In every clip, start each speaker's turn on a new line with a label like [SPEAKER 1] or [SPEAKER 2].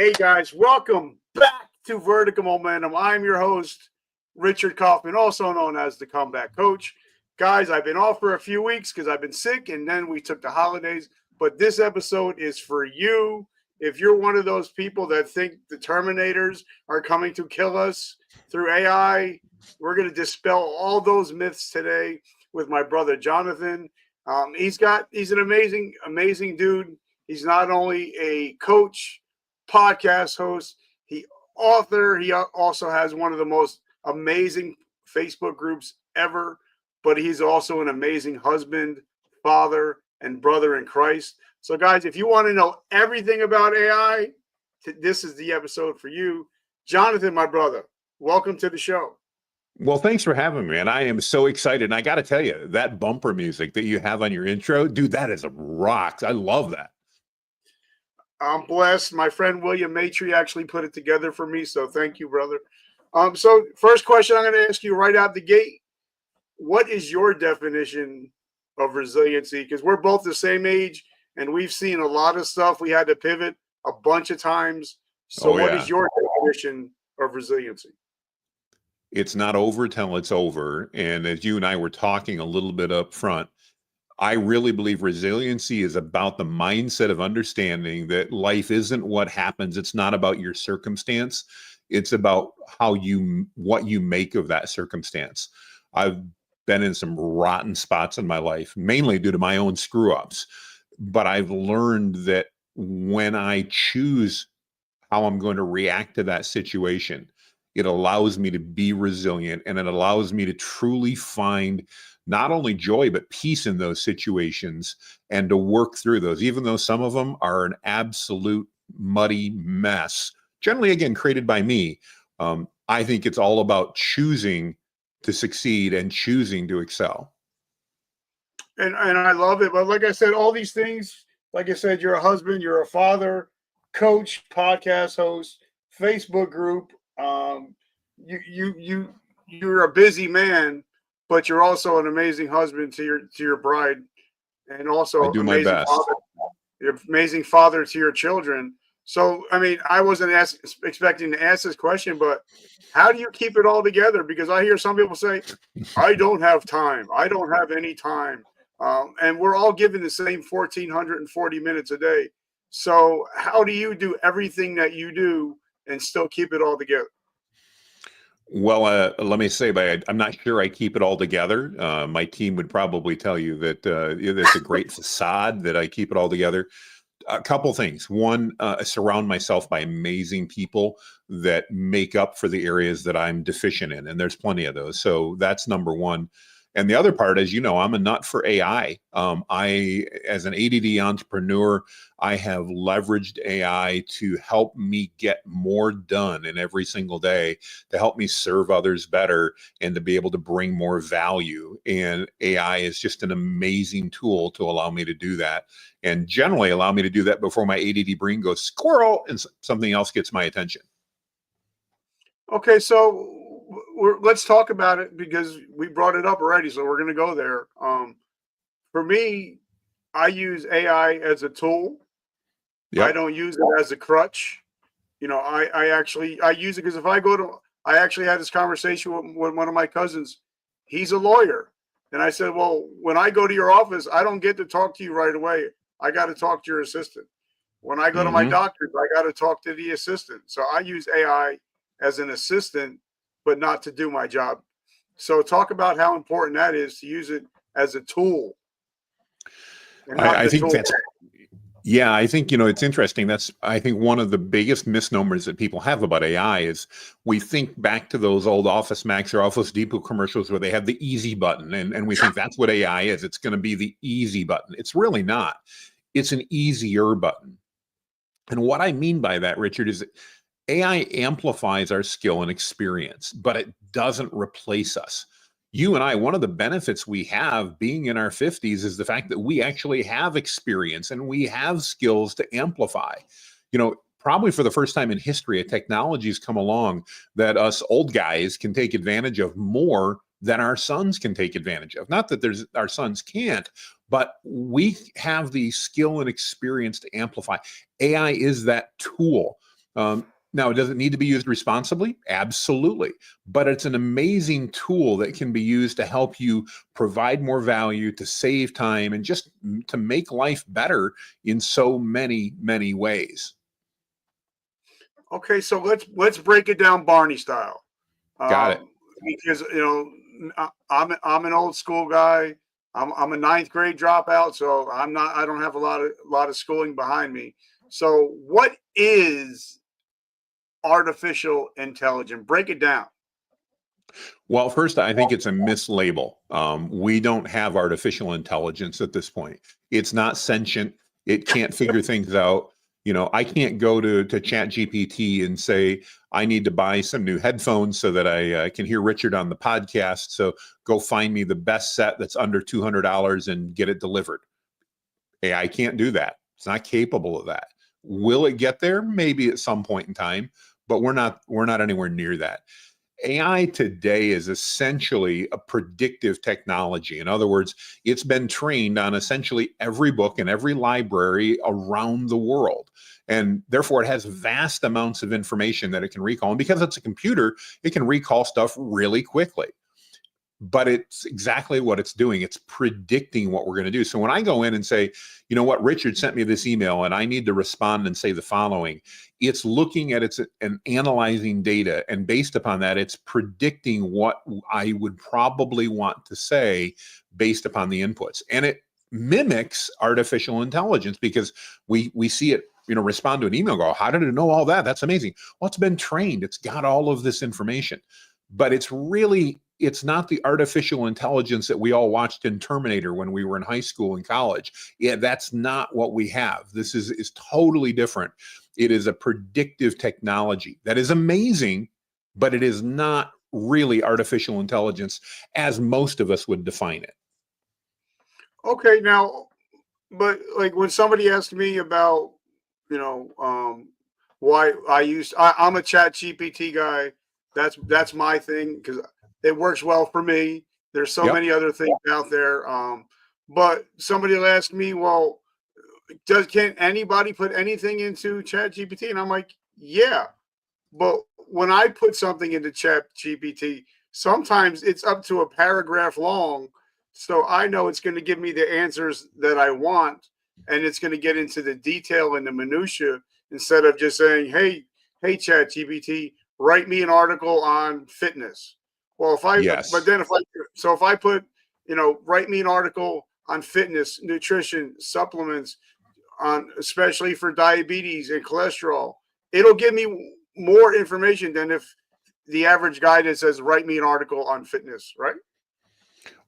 [SPEAKER 1] Hey guys, welcome back to Vertical Momentum. I'm your host, Richard Kaufman, also known as the Comeback Coach. Guys, I've been off for a few weeks because I've been sick and then we took the holidays. But this episode is for you. If you're one of those people that think the Terminators are coming to kill us through AI, we're going to dispel all those myths today with my brother, Jonathan. He's an amazing dude. He's not only a coach, podcast host, author. He also has one of the most amazing Facebook groups ever, but he's also an amazing husband, father, and brother in Christ. So guys, if you want to know everything about AI, this is the episode for you. Jonathan, my brother, welcome to the show.
[SPEAKER 2] Well, thanks for having me, and I am so excited. And I got to tell you, that bumper music that you have on your intro, dude, that is rocks. I love that.
[SPEAKER 1] I'm blessed. My friend William Maitrey actually put it together for me, so thank you, brother. So first question I'm going to ask you right out the gate, what is your definition of resiliency? Because we're both the same age, and we've seen a lot of stuff. We had to pivot a bunch of times. So what is your definition of resiliency?
[SPEAKER 2] It's not over till it's over. And as you and I were talking a little bit up front, I really believe resiliency is about the mindset of understanding that life isn't what happens. It's not about your circumstance. It's about what you make of that circumstance. I've been in some rotten spots in my life, mainly due to my own screw ups. But I've learned that when I choose how I'm going to react to that situation, it allows me to be resilient, and it allows me to truly find not only joy, but peace in those situations and to work through those, even though some of them are an absolute muddy mess, generally, again, created by me. I think it's all about choosing to succeed and choosing to excel.
[SPEAKER 1] And I love it. But like I said, all these things, like I said, you're a husband, you're a father, coach, podcast host, Facebook group. You're a busy man, but you're also an amazing husband to your bride, and also
[SPEAKER 2] I do my best.
[SPEAKER 1] You're an amazing father to your children. So, I mean, I wasn't expecting to ask this question, but how do you keep it all together? Because I hear some people say, I don't have time. I don't have any time. And we're all given the same 1,440 minutes a day. So how do you do everything that you do and still keep it all together?
[SPEAKER 2] Well, let me say, I'm not sure I keep it all together. My team would probably tell you that it's a great facade that I keep it all together. A couple things. One, I surround myself by amazing people that make up for the areas that I'm deficient in, and there's plenty of those. So that's number one. And the other part, as you know, I'm a nut for AI. As an ADD entrepreneur, I have leveraged AI to help me get more done in every single day, to help me serve others better, and to be able to bring more value. And AI is just an amazing tool to allow me to do that, and generally allow me to do that before my ADD brain goes squirrel and something else gets my attention.
[SPEAKER 1] Okay, so let's talk about it because we brought it up already, so we're going to go there. For me, I use AI as a tool. Yep. I don't use it as a crutch. You know, I use it because I actually had this conversation with one of my cousins. He's a lawyer. And I said, well, when I go to your office, I don't get to talk to you right away. I got to talk to your assistant. When I go to my doctor's, I got to talk to the assistant. So I use AI as an assistant, but not to do my job. So talk about how important that is to use it as a tool.
[SPEAKER 2] I think it's interesting. I think one of the biggest misnomers that people have about AI is we think back to those old Office Max or Office Depot commercials where they have the easy button, and we think that's what AI is. It's going to be the easy button. It's really not. It's an easier button. And what I mean by that, Richard, is that AI amplifies our skill and experience, but it doesn't replace us. You and I, one of the benefits we have being in our 50s is the fact that we actually have experience and we have skills to amplify. You know, probably for the first time in history, a technology has come along that us old guys can take advantage of more than our sons can take advantage of. Not that our sons can't, but we have the skill and experience to amplify. AI is that tool. Now, does it need to be used responsibly? Absolutely. But it's an amazing tool that can be used to help you provide more value, to save time, and just to make life better in so many, many ways.
[SPEAKER 1] Okay, so let's break it down Barney style.
[SPEAKER 2] Got it.
[SPEAKER 1] Because I'm an old school guy. I'm a ninth grade dropout, so I don't have a lot of schooling behind me. So what is artificial intelligence? Break it down.
[SPEAKER 2] Well, first, I think it's a mislabel. We don't have artificial intelligence at this point. It's not sentient. It can't figure things out. I can't go to ChatGPT and say, I need to buy some new headphones so that I can hear Richard on the podcast. So go find me the best set that's under $200 and get it delivered. AI can't do that. It's not capable of that. Will it get there? Maybe at some point in time, but we're not anywhere near that. AI today is essentially a predictive technology. In other words, it's been trained on essentially every book and every library around the world. And therefore, it has vast amounts of information that it can recall. And because it's a computer, it can recall stuff really quickly. But it's exactly what it's doing. It's predicting what we're going to do. So when I go in and say, you know what, Richard sent me this email and I need to respond and say the following, it's looking at and analyzing data. And based upon that, it's predicting what I would probably want to say based upon the inputs. And it mimics artificial intelligence because we see it, respond to an email, go, how did it know all that? That's amazing. Well, it's been trained. It's got all of this information. But it's not the artificial intelligence that we all watched in Terminator when we were in high school and college. Yeah, that's not what we have. This is totally different. It is a predictive technology that is amazing, but it is not really artificial intelligence as most of us would define it.
[SPEAKER 1] Okay, now, but like when somebody asked me about, why I'm a ChatGPT guy. That's my thing because it works well for me. There's so many other things out there. But somebody will ask me, well, can anybody put anything into ChatGPT? And I'm like, yeah. But when I put something into ChatGPT, sometimes it's up to a paragraph long. So I know it's going to give me the answers that I want, and it's going to get into the detail and the minutia instead of just saying, hey, ChatGPT, write me an article on fitness. Well, if I put, write me an article on fitness, nutrition, supplements, especially for diabetes and cholesterol, it'll give me more information than if the average guy that says, write me an article on fitness, right?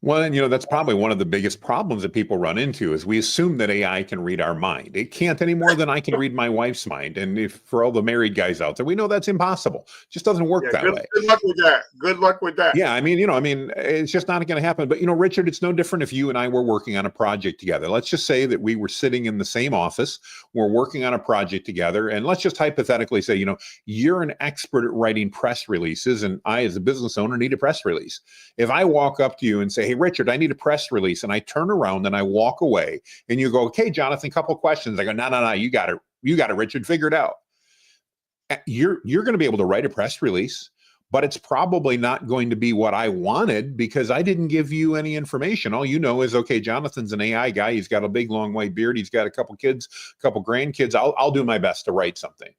[SPEAKER 2] Well, and that's probably one of the biggest problems that people run into is we assume that AI can read our mind. It can't any more than I can read my wife's mind. And if for all the married guys out there, we know that's impossible. It just doesn't work that way.
[SPEAKER 1] Good luck with that. Good luck with that.
[SPEAKER 2] Yeah, it's just not going to happen. But Richard, it's no different if you and I were working on a project together. Let's just say that we were sitting in the same office, we're working on a project together, and let's just hypothetically say, you're an expert at writing press releases, and I, as a business owner, need a press release. If I walk up to you and say, hey, Richard, I need a press release, and I turn around and I walk away, and you go, okay, Jonathan, couple of questions. I go, no, you got it, Richard, figure it out. You're going to be able to write a press release, but it's probably not going to be what I wanted because I didn't give you any information. All you know is, okay, Jonathan's an AI guy. He's got a big, long white beard. He's got a couple kids, a couple grandkids. I'll do my best to write something.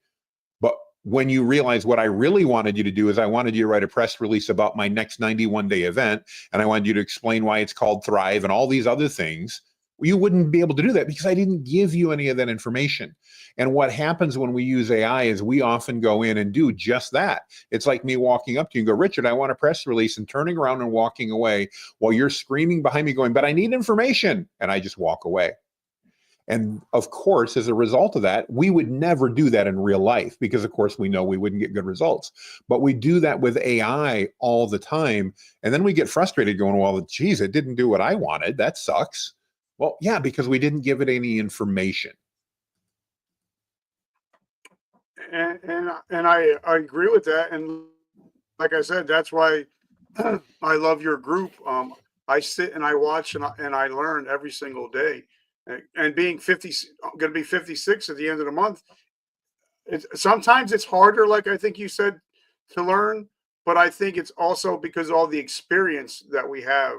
[SPEAKER 2] But when you realize what I really wanted you to do is I wanted you to write a press release about my next 91-day event, and I wanted you to explain why it's called Thrive and all these other things, you wouldn't be able to do that because I didn't give you any of that information. And what happens when we use AI is we often go in and do just that. It's like me walking up to you and go, Richard, I want a press release, and turning around and walking away while you're screaming behind me going, but I need information. And I just walk away. And of course, as a result of that, we would never do that in real life because, of course, we know we wouldn't get good results. But we do that with AI all the time. And then we get frustrated going, well, geez, it didn't do what I wanted. That sucks. Well, yeah, because we didn't give it any information.
[SPEAKER 1] And I agree with that. And like I said, that's why I love your group. I sit and I watch and I learn every single day. And being 50, I'm going to be 56 at the end of the month. sometimes it's harder, like I think you said, to learn, but I think it's also because all the experience that we have,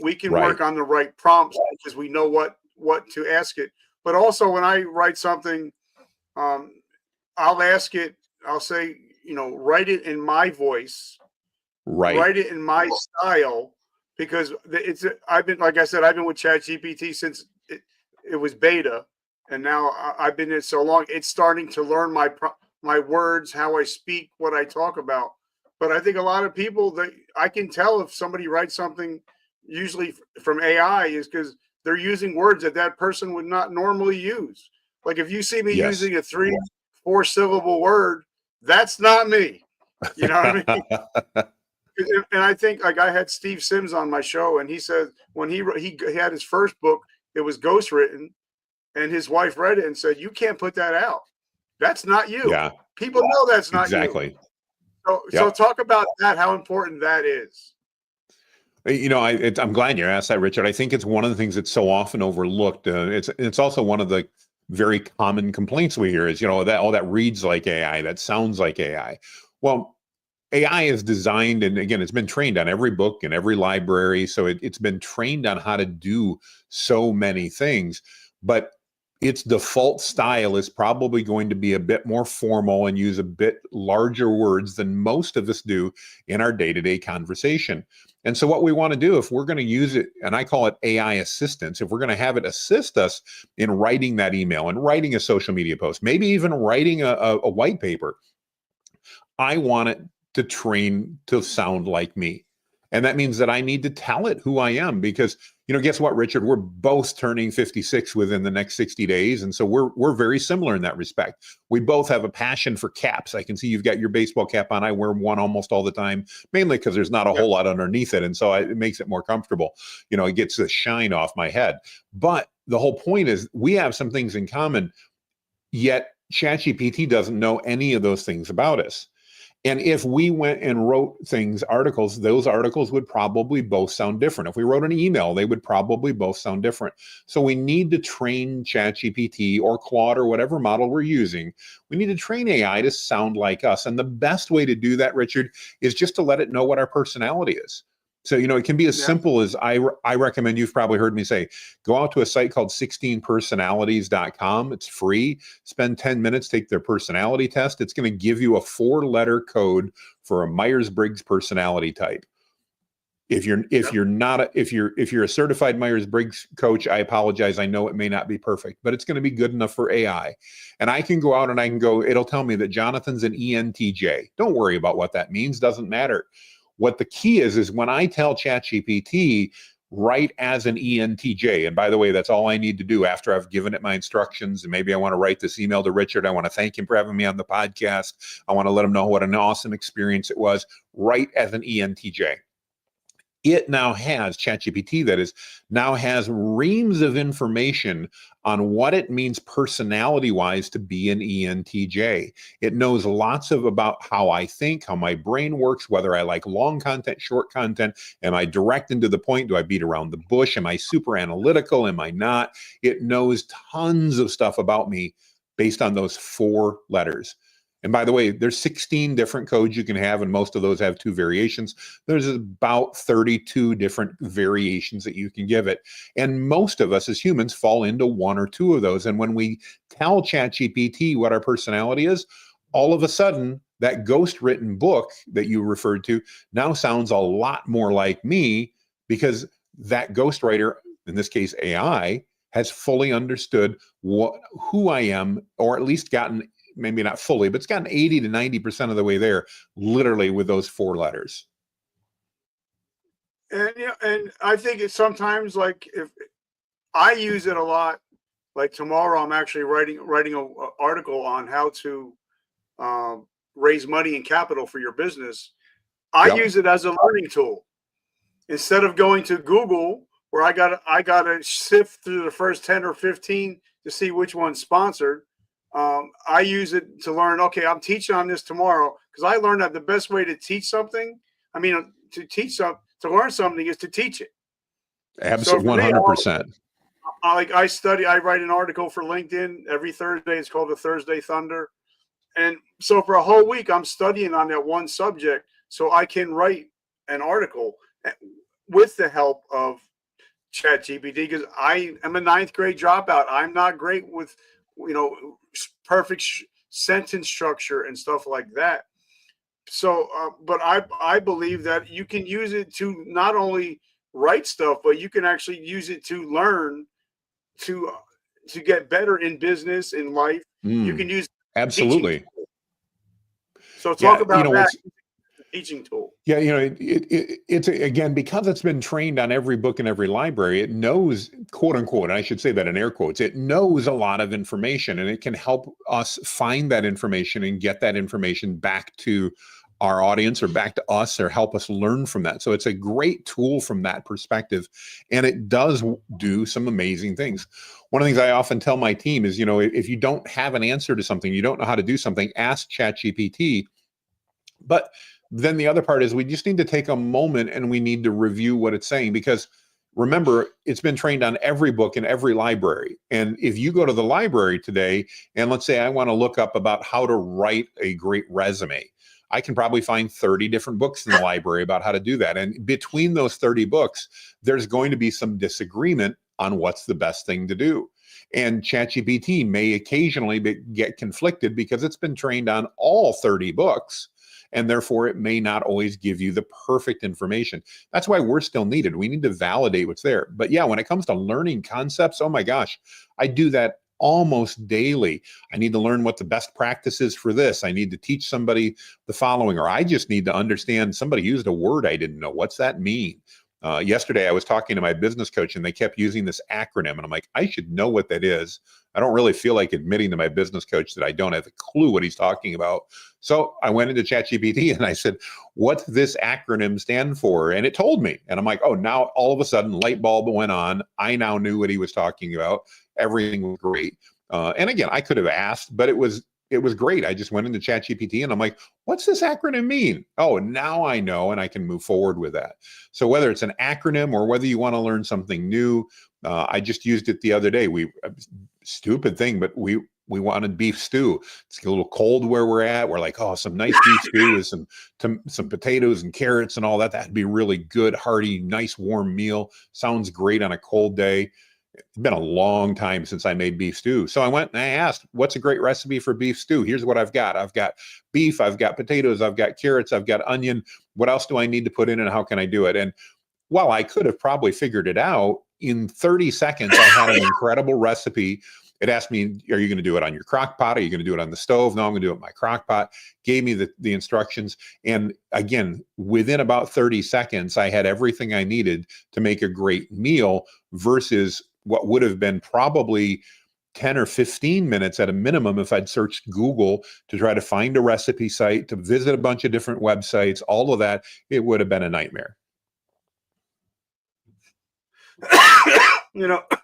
[SPEAKER 1] we can work
[SPEAKER 2] Right.
[SPEAKER 1] on the right prompts because we know what to ask it. But also when I write something, um, I'll ask it, I'll say, write it in my voice,
[SPEAKER 2] Right.
[SPEAKER 1] write it in my style, because I've been, like I said, I've been with ChatGPT since it was beta, and now I've been in so long, it's starting to learn my words, how I speak, what I talk about. But I think a lot of people, that I can tell if somebody writes something, usually from AI, is because they're using words that person would not normally use. Like if you see me
[SPEAKER 2] Yes.
[SPEAKER 1] using a 3-4 syllable word, that's not me. You know what I mean? And I think, like, I had Steve Sims on my show, and he said when he had his first book, it was ghostwritten, and his wife read it and said, "You can't put that out. That's not you.
[SPEAKER 2] Yeah,
[SPEAKER 1] People know that's not you."
[SPEAKER 2] exactly.
[SPEAKER 1] So
[SPEAKER 2] Yep.
[SPEAKER 1] talk about that. How important that is.
[SPEAKER 2] I'm glad you asked that, Richard. I think it's one of the things that's so often overlooked. It's also one of the very common complaints we hear is, that reads like AI, that sounds like AI. Well, AI is designed, and again, it's been trained on every book and every library. So it's been trained on how to do so many things. But its default style is probably going to be a bit more formal and use a bit larger words than most of us do in our day-to-day conversation. And so what we want to do, if we're going to use it, and I call it AI assistance, if we're going to have it assist us in writing that email and writing a social media post, maybe even writing a white paper, I want it to train to sound like me. And that means that I need to tell it who I am because, guess what, Richard? We're both turning 56 within the next 60 days. And so we're very similar in that respect. We both have a passion for caps. I can see you've got your baseball cap on. I wear one almost all the time, mainly because there's not a whole lot underneath it. And so it makes it more comfortable. It gets the shine off my head. But the whole point is we have some things in common, yet ChatGPT doesn't know any of those things about us. And if we went and wrote articles, those articles would probably both sound different. If we wrote an email, they would probably both sound different. So we need to train ChatGPT or Claude or whatever model we're using. We need to train AI to sound like us. And the best way to do that, Richard, is just to let it know what our personality is. So, it can be as simple as I recommend, you've probably heard me say, go out to a site called 16personalities.com. It's free. Spend 10 minutes, take their personality test. It's going to give you a 4-letter code for a Myers-Briggs personality type. If you're a certified Myers-Briggs coach, I apologize. I know it may not be perfect, but it's going to be good enough for AI. And I can go out and it'll tell me that Jonathan's an ENTJ. Don't worry about what that means. Doesn't matter. What the key is when I tell ChatGPT, write as an ENTJ. And by the way, that's all I need to do after I've given it my instructions. And maybe I want to write this email to Richard. I want to thank him for having me on the podcast. I want to let him know what an awesome experience it was. Write as an ENTJ. It now has ChatGPT now has reams of information on what it means personality-wise to be an ENTJ. It knows lots about how I think, how my brain works, whether I like long content, short content. Am I direct and to the point? Do I beat around the bush? Am I super analytical? Am I not? It knows tons of stuff about me based on those 4 letters. And by the way, there's 16 different codes you can have, and most of those have 2 variations. There's about 32 different variations that you can give it. And most of us as humans fall into 1 or 2 of those. And when we tell ChatGPT what our personality is, all of a sudden, that ghost written book that you referred to now sounds a lot more like me because that ghostwriter, in this case AI, has fully understood who I am, or at least gotten, maybe not fully, but it's gotten 80 to 90% of the way there, literally with those 4 letters.
[SPEAKER 1] And I think it's sometimes, like, if I use it a lot, like tomorrow I'm actually writing an article on how to raise money and capital for your business. I use it as a learning tool instead of going to Google, where I gotta sift through the first 10 or 15 to see which one's sponsored. I use it to learn. Okay, I'm teaching on this tomorrow because I learned that the best way to teach something, to learn something, is to teach it.
[SPEAKER 2] Absolutely, 100%.
[SPEAKER 1] I write an article for LinkedIn every Thursday. It's called the Thursday Thunder. And so for a whole week, I'm studying on that one subject so I can write an article with the help of ChatGPT, because I am a ninth grade dropout. I'm not great with, perfect sentence structure and stuff like that. So, but I believe that you can use it to not only write stuff, but you can actually use it to learn, to to get better in business, in life. You can use teaching.
[SPEAKER 2] Absolutely.
[SPEAKER 1] So talk
[SPEAKER 2] Yeah,
[SPEAKER 1] about that teaching tool.
[SPEAKER 2] Yeah, it's again, because it's been trained on every book and every library, it knows, quote unquote, and I should say that in air quotes, it knows a lot of information, and it can help us find that information and get that information back to our audience or back to us, or help us learn from that. So it's a great tool from that perspective, and it does do some amazing things. One of the things I often tell my team is, if you don't have an answer to something, you don't know how to do something, ask ChatGPT. But then the other part is, we just need to take a moment and we need to review what it's saying, because remember, it's been trained on every book in every library. And if you go to the library today, and let's say I want to look up about how to write a great resume, I can probably find 30 different books in the library about how to do that. And between those 30 books, there's going to be some disagreement on what's the best thing to do. And ChatGPT may occasionally get conflicted because it's been trained on all 30 books. And therefore, it may not always give you the perfect information. That's why we're still needed. We need to validate what's there. But yeah, when it comes to learning concepts, oh my gosh, I do that almost daily. I need to learn what the best practice is for this. I need to teach somebody the following, or I just need to understand, somebody used a word I didn't know. What's that mean? Yesterday, I was talking to my business coach, and they kept using this acronym, and I'm like, I should know what that is. I don't really feel like admitting to my business coach that I don't have a clue what he's talking about. So I went into ChatGPT and I said, what's this acronym stand for? And it told me. And I'm like, oh, now all of a sudden, light bulb went on. I now knew what he was talking about. Everything was great. And again, I could have asked, but it was great. I just went into ChatGPT and I'm like, what's this acronym mean? Oh, now I know, and I can move forward with that. So whether it's an acronym or whether you want to learn something new, I just used it the other day. Stupid thing, but we wanted beef stew. It's a little cold where we're at. We're like, oh, some nice beef stew with some potatoes and carrots and all that. That'd be really good, hearty, nice, warm meal. Sounds great on a cold day. It's been a long time since I made beef stew. So I went and I asked, what's a great recipe for beef stew? Here's what I've got. I've got beef, I've got potatoes, I've got carrots, I've got onion. What else do I need to put in, and how can I do it? And while I could have probably figured it out, in 30 seconds, I had an incredible recipe. It asked me, are you going to do it on your crock pot? Are you going to do it on the stove? No, I'm going to do it in my crock pot. Gave me the instructions. And again, within about 30 seconds, I had everything I needed to make a great meal, versus what would have been probably 10 or 15 minutes at a minimum if I'd searched Google to try to find a recipe site, to visit a bunch of different websites, all of that. It would have been a nightmare.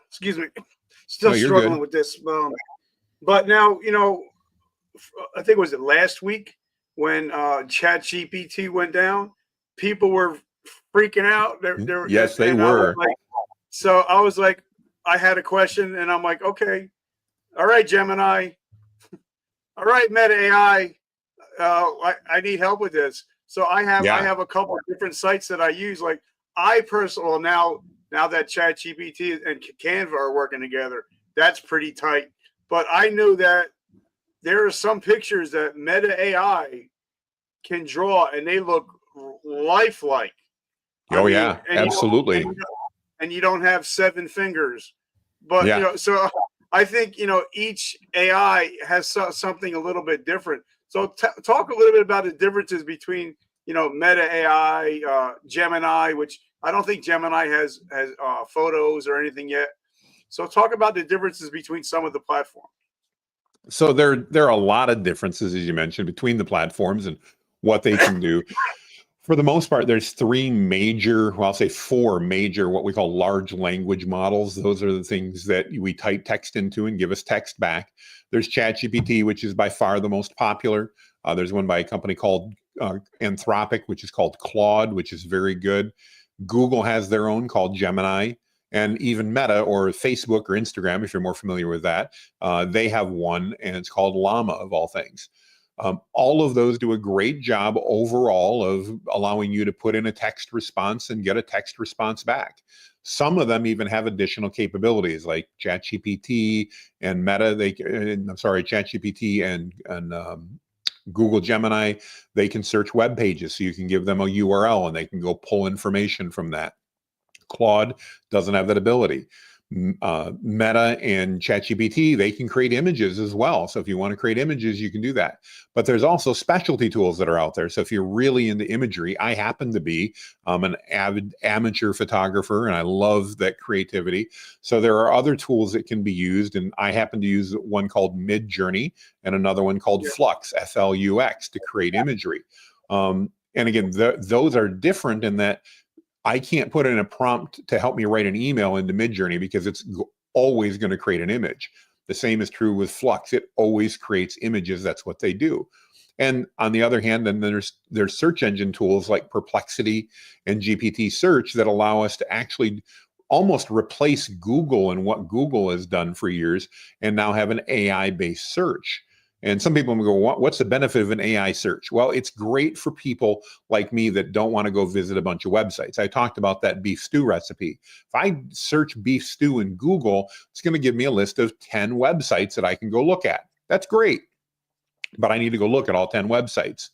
[SPEAKER 1] Excuse me, still struggling with this. But now, I think, was it last week when ChatGPT went down? People were freaking out.
[SPEAKER 2] Yes, they were.
[SPEAKER 1] So I was like, I had a question, and I'm like, okay, all right, Gemini, all right, Meta AI, I need help with this. So I have a couple of different sites that I use. Like, I personally, now that ChatGPT and Canva are working together, that's pretty tight. But I know that there are some pictures that Meta AI can draw, and they look lifelike.
[SPEAKER 2] Oh, yeah, absolutely.
[SPEAKER 1] And you don't have 7 fingers. But, so I think, each AI has something a little bit different. So talk a little bit about the differences between, Meta AI, Gemini, which I don't think Gemini has photos or anything yet. So talk about the differences between some of the platforms.
[SPEAKER 2] So there are a lot of differences, as you mentioned, between the platforms and what they can do. For the most part, there's 4 major, what we call large language models. Those are the things that we type text into and give us text back. There's ChatGPT, which is by far the most popular. There's one by a company called Anthropic, which is called Claude, which is very good. Google has their own called Gemini, and even Meta or Facebook or Instagram, if you're more familiar with that, they have one, and it's called Llama, of all things. All of those do a great job overall of allowing you to put in a text response and get a text response back. Some of them even have additional capabilities like ChatGPT and ChatGPT and Google Gemini. They can search web pages, so you can give them a URL and they can go pull information from that. Claude doesn't have that ability. Meta and ChatGPT, they can create images as well. So if you want to create images, you can do that. But there's also specialty tools that are out there. So if you're really into imagery, I happen to be an avid amateur photographer, and I love that creativity. So there are other tools that can be used, and I happen to use one called MidJourney and another one called Flux, Flux, to create imagery. And again, those are different in that I can't put in a prompt to help me write an email into MidJourney because it's always going to create an image. The same is true with Flux. It always creates images. That's what they do. And on the other hand, then there's search engine tools like Perplexity and GPT Search that allow us to actually almost replace Google and what Google has done for years and now have an AI-based search. And some people will go, what's the benefit of an AI search? Well, it's great for people like me that don't want to go visit a bunch of websites. I talked about that beef stew recipe. If I search beef stew in Google, it's going to give me a list of 10 websites that I can go look at. That's great, but I need to go look at all 10 websites.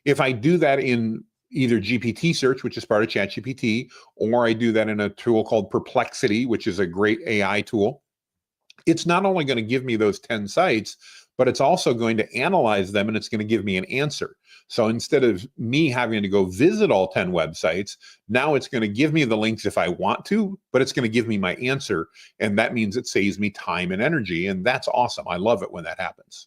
[SPEAKER 2] If I do that in either GPT search, which is part of ChatGPT, or I do that in a tool called Perplexity, which is a great AI tool, it's not only going to give me those 10 sites, but it's also going to analyze them and it's going to give me an answer. So instead of me having to go visit all 10 websites, now it's going to give me the links if I want to, but it's going to give me my answer. And that means it saves me time and energy. And that's awesome. I love it when that happens.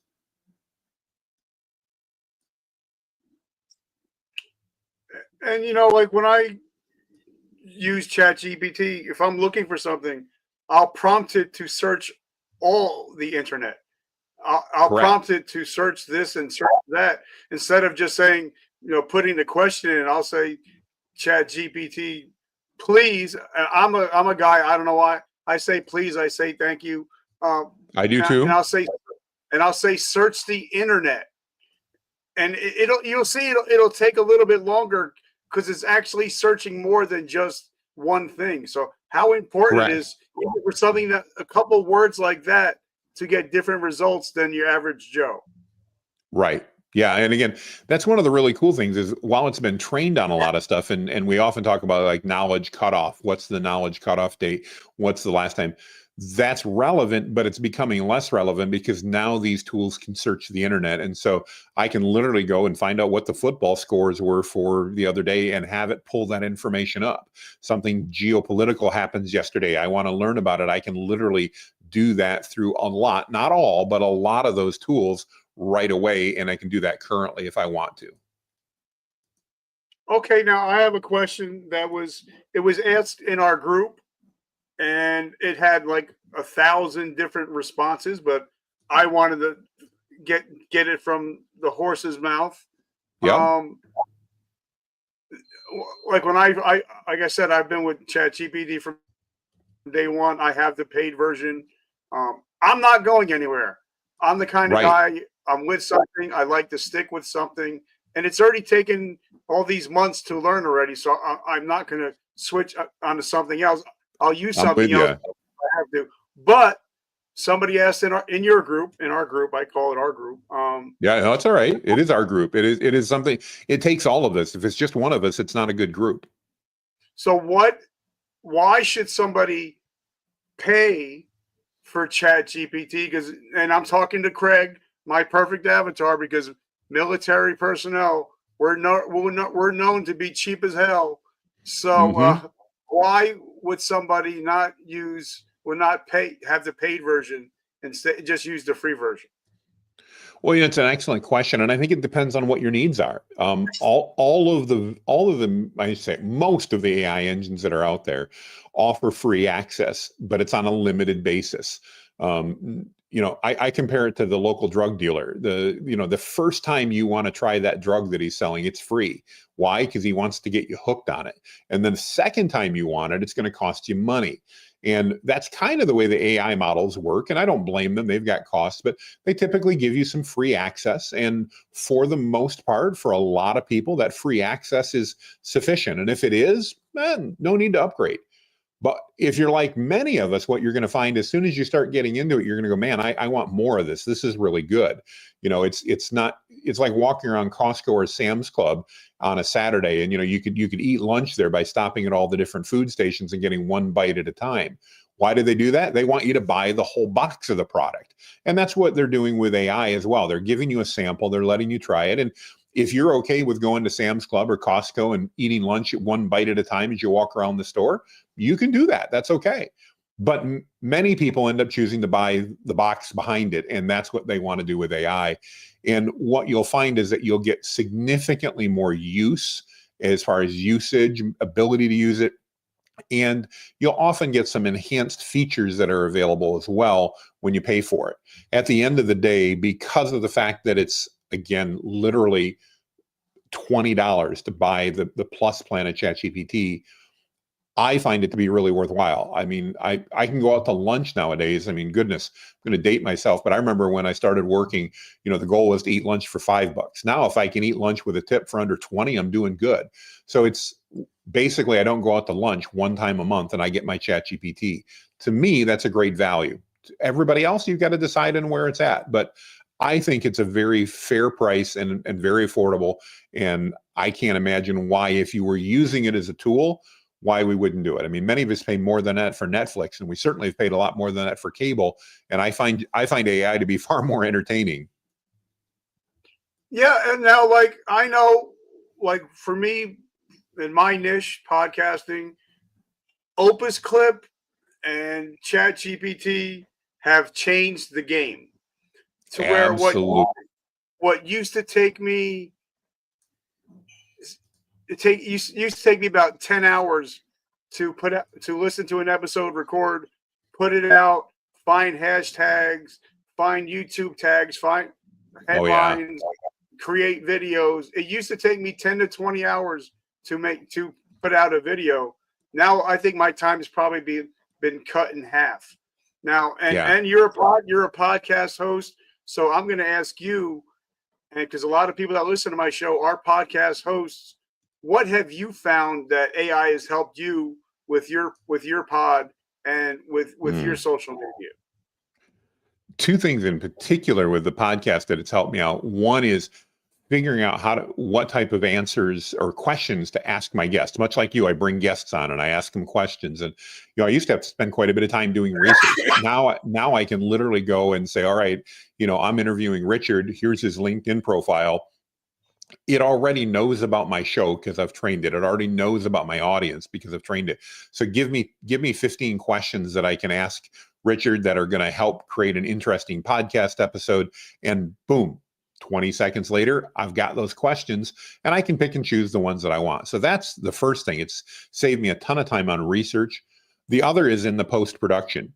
[SPEAKER 1] And like when I use ChatGPT, if I'm looking for something, I'll prompt it to search all the internet. I'll prompt it to search this and search that instead of just saying, putting the question in. I'll say, ChatGPT, please. I'm a guy. I don't know why I say please. I say thank you.
[SPEAKER 2] I do too.
[SPEAKER 1] And I'll say search the internet, and you'll see it'll take a little bit longer because it's actually searching more than just one thing. So how important it is for something that a couple words like that to get different results than your average Joe.
[SPEAKER 2] Right. Yeah. And again, that's one of the really cool things is while it's been trained on a lot of stuff, and we often talk about like knowledge cutoff. What's the knowledge cutoff date? What's the last time? That's relevant, but it's becoming less relevant because now these tools can search the internet. And so I can literally go and find out what the football scores were for the other day and have it pull that information up. Something geopolitical happens yesterday. I want to learn about it. I can literally do that through a lot, not all, but a lot of those tools right away. And I can do that currently if I want to.
[SPEAKER 1] Okay. Now I have a question it was asked in our group and it had like 1,000 different responses, but I wanted to get it from the horse's mouth.
[SPEAKER 2] Yeah.
[SPEAKER 1] Like when I like I said, I've been with ChatGPT from day one. I have the paid version. I'm not going anywhere. I'm the kind of guy, I'm with something. I like to stick with something. And it's already taken all these months to learn already. So I'm not going to switch onto something else. I'll use something else if I have to. But somebody asked in our group, I call it our group.
[SPEAKER 2] Yeah, no, it's all right. It is our group. It is something, it takes all of us. If it's just one of us, it's not a good group.
[SPEAKER 1] So why should somebody pay for ChatGPT? And I'm talking to Craig, my perfect avatar, because military personnel, we're known to be cheap as hell. So why would somebody not have the paid version and just use the free version?
[SPEAKER 2] Well, it's an excellent question, and I think it depends on what your needs are. All of them, I say most of the AI engines that are out there offer free access, but it's on a limited basis. I compare it to the local drug dealer. The first time you want to try that drug that he's selling, it's free. Why? Because he wants to get you hooked on it. And then the second time you want it, it's going to cost you money. And that's kind of the way the AI models work. And I don't blame them. They've got costs, but they typically give you some free access. And for the most part, for a lot of people, that free access is sufficient. And if it is, no need to upgrade. But if you're like many of us, what you're going to find as soon as you start getting into it, you're going to go, man, I want more of this. This is really good. It's like walking around Costco or Sam's Club on a Saturday, and you could eat lunch there by stopping at all the different food stations and getting one bite at a time. Why do they do that? They want you to buy the whole box of the product. And that's what they're doing with AI as well. They're giving you a sample, they're letting you try it. And if you're okay with going to Sam's Club or Costco and eating lunch at one bite at a time as you walk around the store, you can do that. That's okay. But many people end up choosing to buy the box behind it, and that's what they want to do with AI. And what you'll find is that you'll get significantly more use as far as usage, ability to use it, and you'll often get some enhanced features that are available as well when you pay for it. At the end of the day, because of the fact that it's, again, literally $20 to buy the plus plan at ChatGPT, I find it to be really worthwhile. I mean, I can go out to lunch nowadays. I mean, goodness, I'm going to date myself, but I remember when I started working, the goal was to eat lunch for $5. Now, if I can eat lunch with a tip for under 20, I'm doing good. So it's basically, I don't go out to lunch one time a month and I get my ChatGPT. To me, that's a great value. Everybody else, you've got to decide on where it's at. But I think it's a very fair price and very affordable. And I can't imagine why, if you were using it as a tool, why we wouldn't do it. I mean, many of us pay more than that for Netflix, and we certainly have paid a lot more than that for cable. And I find AI to be far more entertaining.
[SPEAKER 1] Yeah, and now, I know, for me, in my niche, podcasting, Opus Clip and ChatGPT have changed the game to where
[SPEAKER 2] Absolutely.
[SPEAKER 1] what used to take me used to take me about 10 hours to listen to an episode, record, put it out, find hashtags, find YouTube tags, find headlines, create videos. It used to take me 10 to 20 hours to put out a video. Now I think my time has probably been cut in half. Now, and you're a podcast host, so I'm going to ask you, and because a lot of people that listen to my show are podcast hosts, what have you found that AI has helped you with your pod and with your social media?
[SPEAKER 2] Two things in particular with the podcast that it's helped me out. One is figuring out what type of answers or questions to ask my guests. Much like you, I bring guests on and I ask them questions. And I used to have to spend quite a bit of time doing research. Now I can literally go and say, all right, I'm interviewing Richard. Here's his LinkedIn profile. It already knows about my show because I've trained it. It already knows about my audience because I've trained it. So give me 15 questions that I can ask Richard that are going to help create an interesting podcast episode. And boom, 20 seconds later, I've got those questions and I can pick and choose the ones that I want. So that's the first thing. It's saved me a ton of time on research. The other is in the post-production.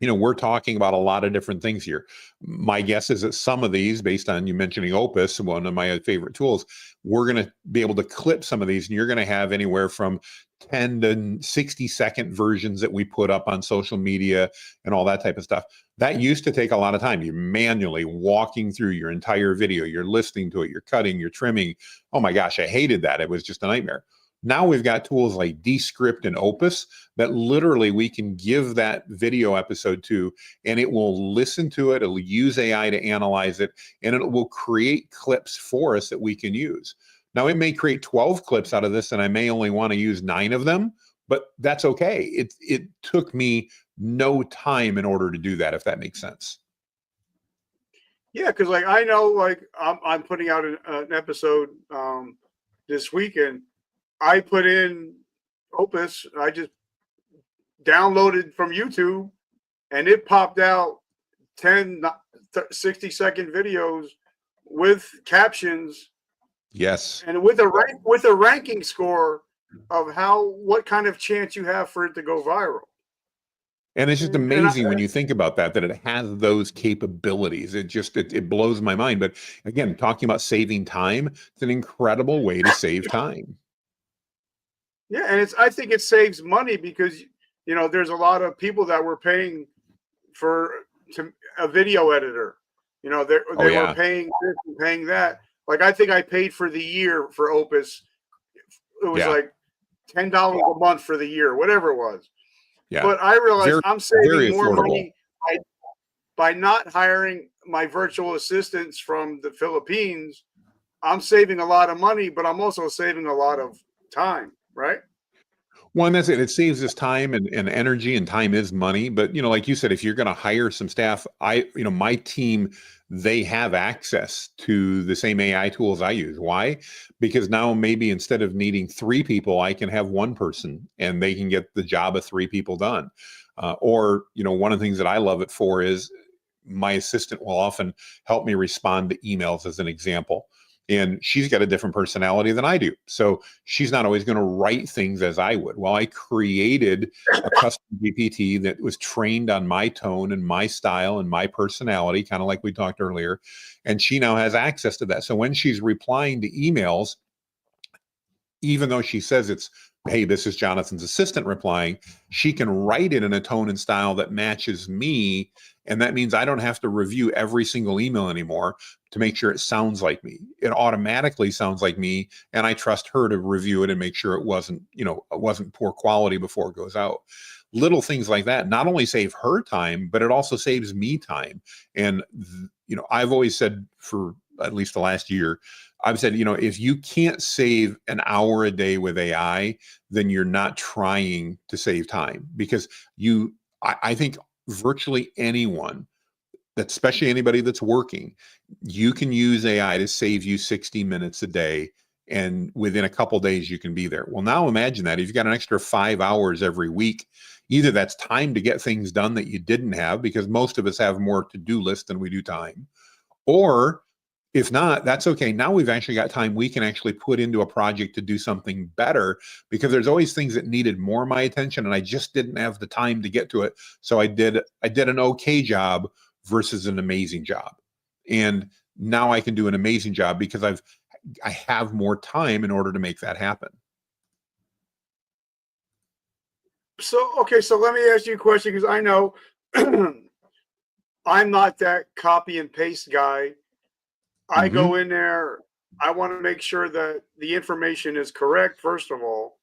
[SPEAKER 2] We're talking about a lot of different things here. My guess is that some of these, based on you mentioning Opus, one of my favorite tools, we're going to be able to clip some of these, and you're going to have anywhere from 10 to 60-second versions that we put up on social media and all that type of stuff. That used to take a lot of time. You're manually walking through your entire video. You're listening to it. You're cutting, you're trimming. Oh my gosh, I hated that. It was just a nightmare. Now we've got tools like Descript and Opus that literally we can give that video episode to, and it will listen to it. It'll use AI to analyze it, and it will create clips for us that we can use. Now, it may create 12 clips out of this, and I may only want to use 9 of them, but that's okay. It took me no time in order to do that, if that makes sense.
[SPEAKER 1] Yeah, because I know, I'm putting out an episode this weekend. I put in Opus. I just downloaded from YouTube, and it popped out 10 60-second videos with captions.
[SPEAKER 2] Yes,
[SPEAKER 1] and with a ranking score of what kind of chance you have for it to go viral.
[SPEAKER 2] And it's just
[SPEAKER 1] And
[SPEAKER 2] amazing when you think about that it has those capabilities. It blows my mind. But again, talking about saving time, it's an incredible way to save time.
[SPEAKER 1] yeah, and I think it saves money because there's a lot of people that were paying for a video editor.
[SPEAKER 2] Oh
[SPEAKER 1] They were
[SPEAKER 2] yeah.
[SPEAKER 1] paying this and paying that. Like I think I paid for the year for Opus. It was
[SPEAKER 2] Yeah.
[SPEAKER 1] like $10 a month for the year, whatever it was.
[SPEAKER 2] Yeah.
[SPEAKER 1] But I realized
[SPEAKER 2] Very,
[SPEAKER 1] I'm
[SPEAKER 2] very
[SPEAKER 1] saving more
[SPEAKER 2] affordable.
[SPEAKER 1] money by not hiring my virtual assistants from the Philippines. I'm saving a lot of money, but I'm also saving a lot of time, right?
[SPEAKER 2] One, that's it. It saves us time and energy, and time is money. But like you said, if you're going to hire some staff, my team, they have access to the same AI tools I use. Why? Because now maybe instead of needing 3 people, I can have 1 person, and they can get the job of 3 people done. Or one of the things that I love it for is my assistant will often help me respond to emails, as an example. And she's got a different personality than I do. So she's not always going to write things as I would. Well, I created a custom GPT that was trained on my tone and my style and my personality, kind of like we talked earlier. And she now has access to that. So when she's replying to emails, even though she says it's, hey, this is Jonathan's assistant replying, she can write it in a tone and style that matches me. And that means I don't have to review every single email anymore to make sure it sounds like me. It automatically sounds like me. And I trust her to review it and make sure it wasn't poor quality before it goes out. Little things like that not only save her time, but it also saves me time. And, I've always said, for at least the last year, I've said, if you can't save an hour a day with AI, then you're not trying to save time, because I think virtually anyone, especially anybody that's working, you can use AI to save you 60 minutes a day. And within a couple days, you can be there. Well, now imagine that if you've got an extra 5 hours every week, either that's time to get things done that you didn't have, because most of us have more to-do lists than we do time. Or if not, that's okay. Now we've actually got time we can actually put into a project to do something better, because there's always things that needed more of my attention and I just didn't have the time to get to it. So I did an okay job versus an amazing job. And now I can do an amazing job because I have more time in order to make that happen.
[SPEAKER 1] So, okay, so let me ask you a question, because I know I'm not that copy and paste guy. I
[SPEAKER 2] Mm-hmm.
[SPEAKER 1] go in there, I want to make sure that the information is correct, first of all.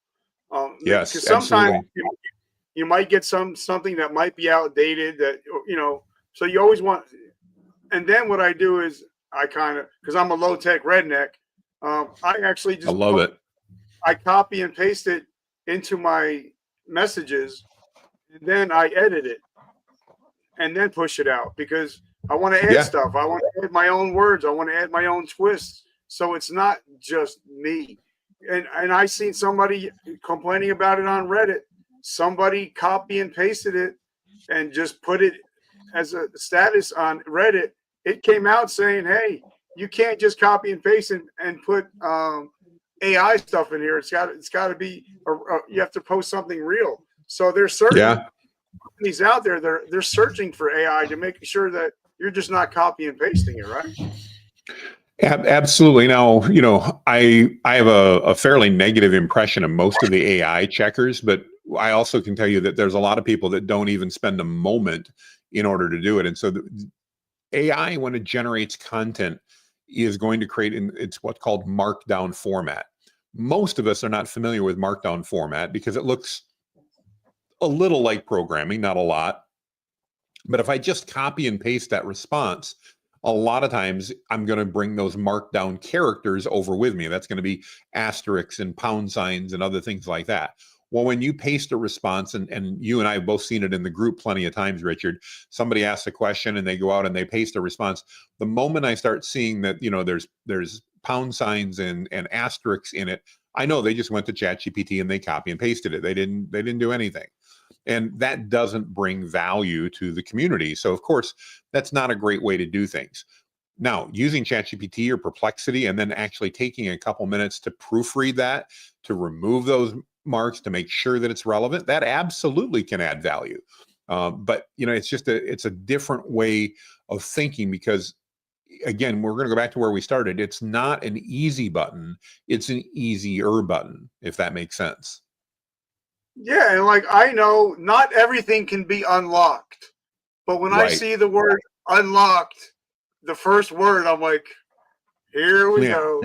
[SPEAKER 1] Because
[SPEAKER 2] Yes,
[SPEAKER 1] sometimes
[SPEAKER 2] absolutely.
[SPEAKER 1] you might get something that might be outdated, that, so you always want. And then what I do is I kind of, because I'm a low tech redneck, I actually
[SPEAKER 2] I
[SPEAKER 1] just
[SPEAKER 2] love it.
[SPEAKER 1] I copy and paste it into my messages, and then I edit it and then push it out, because I want to add
[SPEAKER 2] Yeah.
[SPEAKER 1] stuff. I want to add my own words. I want to add my own twists. So it's not just me. And I seen somebody complaining about it on Reddit. Somebody copy and pasted it and just put it as a status on Reddit. It came out saying, "Hey, you can't just copy and paste and put AI stuff in here. It's got to be. You have to post something real." So there's certain
[SPEAKER 2] Yeah.
[SPEAKER 1] companies out there, they're searching for AI to make sure that you're just not copy and pasting it, right?
[SPEAKER 2] Absolutely. Now, I have a fairly negative impression of most of the AI checkers, but I also can tell you that there's a lot of people that don't even spend a moment in order to do it. And so the AI, when it generates content, is going to create it's what's called markdown format. Most of us are not familiar with markdown format because it looks a little like programming, not a lot. But if I just copy and paste that response, a lot of times I'm going to bring those markdown characters over with me. That's going to be asterisks and pound signs and other things like that. Well, when you paste a response, and you and I have both seen it in the group plenty of times, Richard, somebody asks a question and they go out and they paste a response. The moment I start seeing that, there's pound signs and asterisks in it, I know they just went to ChatGPT and they copy and pasted it. They didn't do anything. And that doesn't bring value to the community. So, of course, that's not a great way to do things. Now, using ChatGPT or Perplexity and then actually taking a couple minutes to proofread that, to remove those marks, to make sure that it's relevant, that absolutely can add value. But it's a different way of thinking, because again, we're going to go back to where we started. It's not an easy button. It's an easier button, if that makes sense.
[SPEAKER 1] Yeah. And like, I know not everything can be unlocked, but when I see the word unlocked, the first word, I'm like, here we go.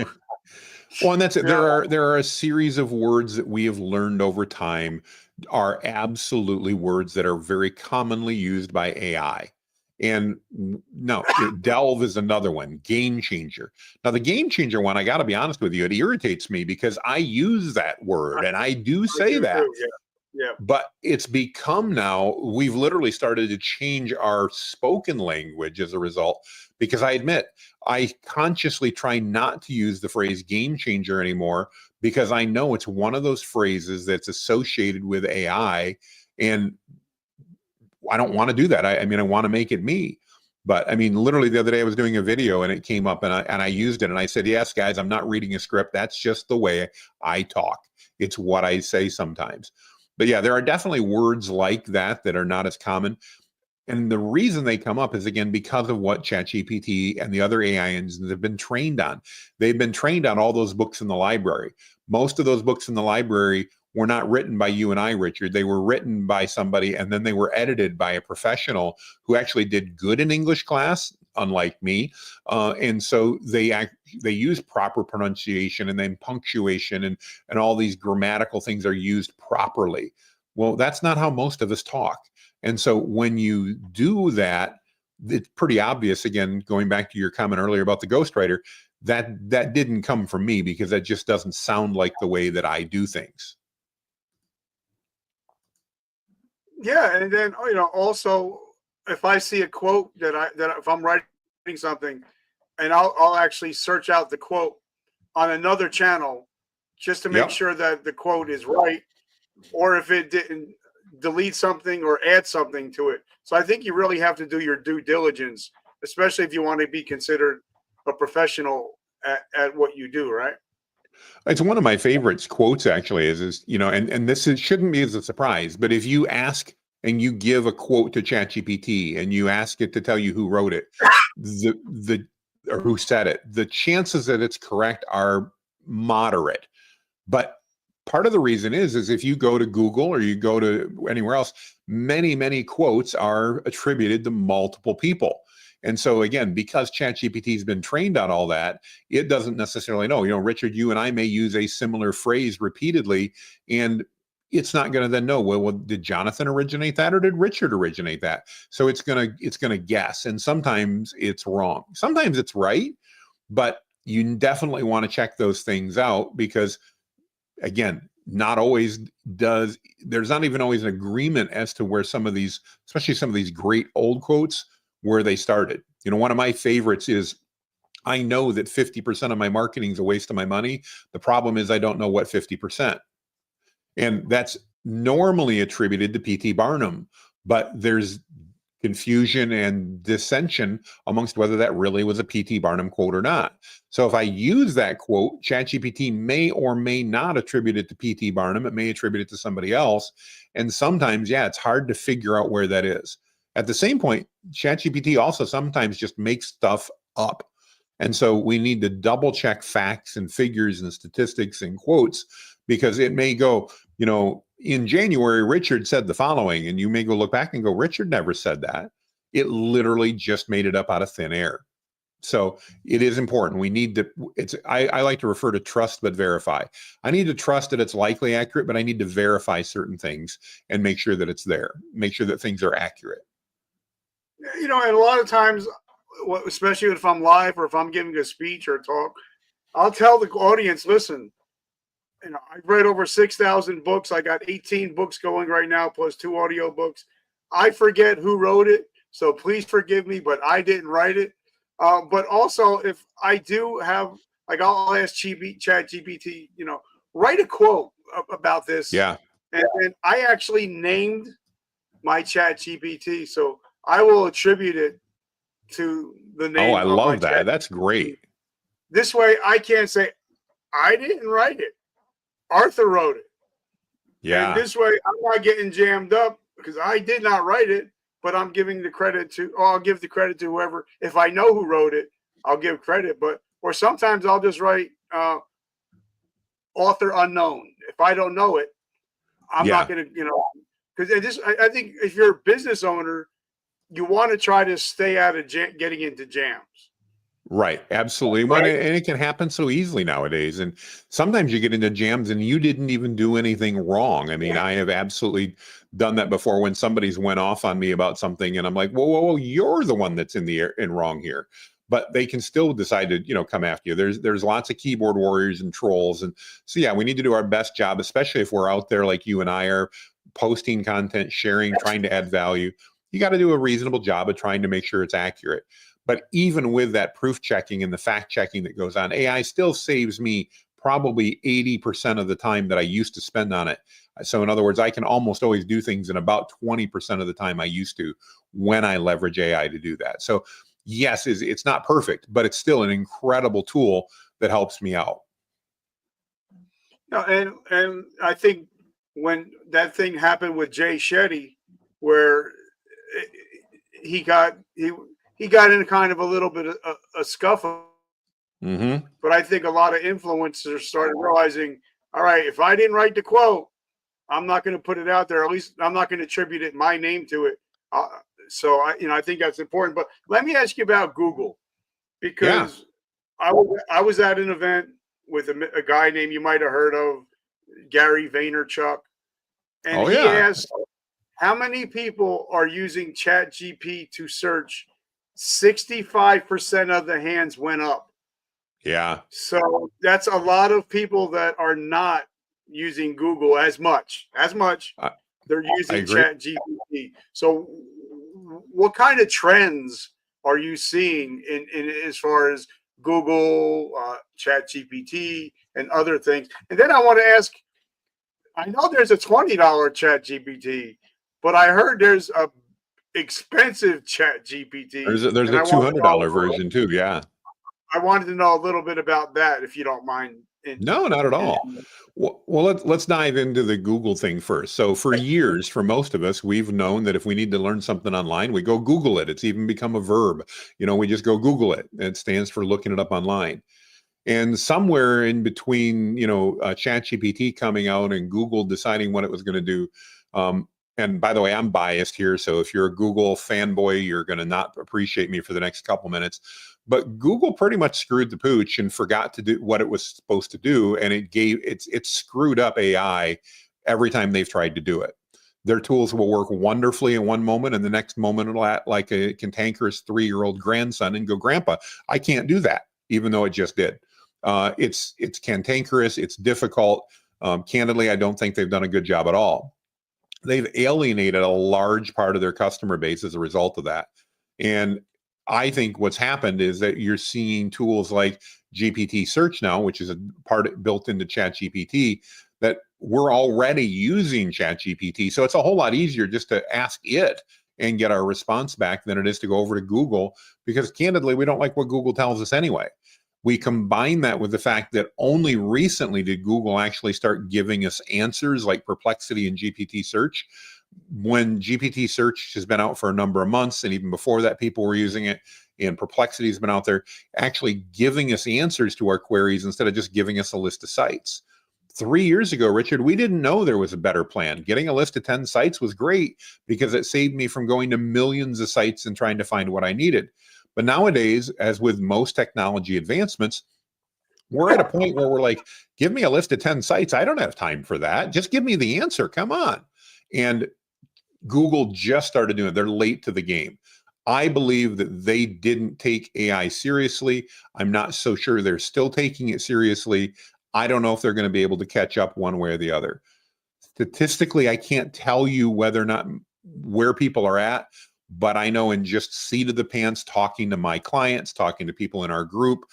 [SPEAKER 2] Well, and that's it. There are a series of words that we have learned over time are absolutely words that are very commonly used by AI. And no, delve is another one, game changer. Now, the game changer one, I got to be honest with you, it irritates me because I use that word and I do say that.
[SPEAKER 1] Too, yeah.
[SPEAKER 2] But it's become now, we've literally started to change our spoken language as a result, because I admit, I consciously try not to use the phrase game changer anymore, because I know it's one of those phrases that's associated with AI, and I don't want to do that. I mean, I want to make it me. But I mean, literally the other day I was doing a video and it came up and I used it and I said, yes, guys, I'm not reading a script. That's just the way I talk. It's what I say sometimes. But yeah, there are definitely words like that that are not as common. And the reason they come up is, again, because of what ChatGPT and the other AI engines have been trained on. They've been trained on all those books in the library. Most of those books in the library were not written by you and I, Richard. They were written by somebody, and then they were edited by a professional who actually did good in English class, unlike me. And so they use proper pronunciation, and then punctuation and all these grammatical things are used properly. Well, that's not how most of us talk. And so when you do that, it's pretty obvious, again, going back to your comment earlier about the ghostwriter, that didn't come from me, because that just doesn't sound like the way that I do things.
[SPEAKER 1] Yeah, and then also, if I see a quote that if I'm writing something, and I'll actually search out the quote on another channel just to make sure that the quote is right, or if it didn't, delete something or add something to it. So I think you really have to do your due diligence, especially if you want to be considered a professional at what you do, right?
[SPEAKER 2] It's one of my favorites quotes, actually, is and this shouldn't be as a surprise, but if you ask and you give a quote to ChatGPT and you ask it to tell you who wrote it, or who said it, the chances that it's correct are moderate. But part of the reason is if you go to Google or you go to anywhere else, many, many quotes are attributed to multiple people. And so again, because ChatGPT has been trained on all that, it doesn't necessarily know. Richard, you and I may use a similar phrase repeatedly, and it's not going to then know, well, did Jonathan originate that or did Richard originate that? So it's gonna guess, and sometimes it's wrong. Sometimes it's right, but you definitely want to check those things out, because again, not always there's not even always an agreement as to where some of these, especially some of these great old quotes, where they started. One of my favorites is, I know that 50% of my marketing is a waste of my money. The problem is I don't know what 50%. And that's normally attributed to P.T. Barnum, but there's confusion and dissension amongst whether that really was a P.T. Barnum quote or not. So if I use that quote, ChatGPT may or may not attribute it to P.T. Barnum. It may attribute it to somebody else. And sometimes, it's hard to figure out where that is. At the same point, ChatGPT also sometimes just makes stuff up. And so we need to double check facts and figures and statistics and quotes, because it may go, in January, Richard said the following, and you may go look back and go, Richard never said that. It literally just made it up out of thin air. So it is important. We need to, I like to refer to trust but verify. I need to trust that it's likely accurate, but I need to verify certain things and make sure that it's there, make sure that things are accurate.
[SPEAKER 1] And a lot of times, especially if I'm live or if I'm giving a speech or a talk, I'll tell the audience, listen, I've read over 6,000 books. I got 18 books going right now, plus 2 audio books. I forget who wrote it, so please forgive me, but I didn't write it. But also, if I do have, I'll ask ChatGPT, write a quote about this.
[SPEAKER 2] Yeah.
[SPEAKER 1] And I actually named my ChatGPT, so I will attribute it to the name.
[SPEAKER 2] Oh, I love that. That's great.
[SPEAKER 1] This way, I can't say I didn't write it. Arthur wrote it.
[SPEAKER 2] Yeah.
[SPEAKER 1] And this way, I'm not getting jammed up because I did not write it, but I'm giving the credit to, or I'll give the credit to whoever. If I know who wrote it, I'll give credit. Or sometimes I'll just write author unknown. If I don't know it, I'm not going to, because I think if you're a business owner, you want to try to stay out of getting into jams.
[SPEAKER 2] Right. Absolutely.
[SPEAKER 1] Right?
[SPEAKER 2] And it can happen so easily nowadays. And sometimes you get into jams and you didn't even do anything wrong. I mean, I have absolutely done that before when somebody's went off on me about something and I'm like, whoa, you're the one that's in wrong here. But they can still decide to, come after you. There's lots of keyboard warriors and trolls. And so, yeah, we need to do our best job, especially if we're out there like you and I are posting content, sharing, trying to add value. You got to do a reasonable job of trying to make sure it's accurate. But even with that proof checking and the fact checking that goes on, AI still saves me probably 80% of the time that I used to spend on it. So in other words, I can almost always do things in about 20% of the time I used to when I leverage AI to do that. So yes, it's not perfect, but it's still an incredible tool that helps me out.
[SPEAKER 1] And I think when that thing happened with Jay Shetty, where he got in kind of a little bit of a scuffle.
[SPEAKER 2] Mm-hmm.
[SPEAKER 1] But I think a lot of influencers started realizing, all right, if I didn't write the quote, I'm not going to put it out there. At least I'm not going to attribute my name to it. So I think that's important. But let me ask you about Google, because I was at an event with a guy named, you might have heard of, Gary Vaynerchuk, and he asked, how many people are using ChatGPT to search? 65% of the hands went up.
[SPEAKER 2] Yeah.
[SPEAKER 1] So that's a lot of people that are not using Google as much. They're using ChatGPT. So what kind of trends are you seeing in as far as Google, ChatGPT, and other things? And then I want to ask, I know there's a $20 ChatGPT, but I heard there's a expensive ChatGPT.
[SPEAKER 2] There's a $200 version too. Yeah.
[SPEAKER 1] I wanted to know a little bit about that, if you don't mind.
[SPEAKER 2] No, not at all. Well, let's dive into the Google thing first. So for years, for most of us, we've known that if we need to learn something online, we go Google it. It's even become a verb. We just go Google it. It stands for looking it up online. And somewhere in between, ChatGPT coming out and Google deciding what it was going to do. And by the way, I'm biased here. So if you're a Google fanboy, you're going to not appreciate me for the next couple minutes. But Google pretty much screwed the pooch and forgot to do what it was supposed to do. And it screwed up AI every time they've tried to do it. Their tools will work wonderfully in one moment, and the next moment it'll act like a cantankerous 3-year-old grandson and go, Grandpa, I can't do that, even though it just did. It's cantankerous. It's difficult. Candidly, I don't think they've done a good job at all. They've alienated a large part of their customer base as a result of that. And I think what's happened is that you're seeing tools like GPT Search now, which is a part built into ChatGPT, that we're already using ChatGPT. So it's a whole lot easier just to ask it and get our response back than it is to go over to Google, because candidly, we don't like what Google tells us anyway. We combine that with the fact that only recently did Google actually start giving us answers like Perplexity and GPT Search. When GPT Search has been out for a number of months, and even before that, people were using it, and Perplexity has been out there actually giving us answers to our queries instead of just giving us a list of sites. 3 years ago, Richard, we didn't know there was a better plan. Getting a list of 10 sites was great because it saved me from going to millions of sites and trying to find what I needed. But nowadays, as with most technology advancements, we're at a point where we're like, give me a list of 10 sites. I don't have time for that. Just give me the answer. Come on. And Google just started doing it. They're late to the game. I believe that they didn't take AI seriously. I'm not so sure they're still taking it seriously. I don't know if they're going to be able to catch up one way or the other. Statistically, I can't tell you whether or not where people are at, but I know in just seat of the pants, talking to my clients, talking to people in our group,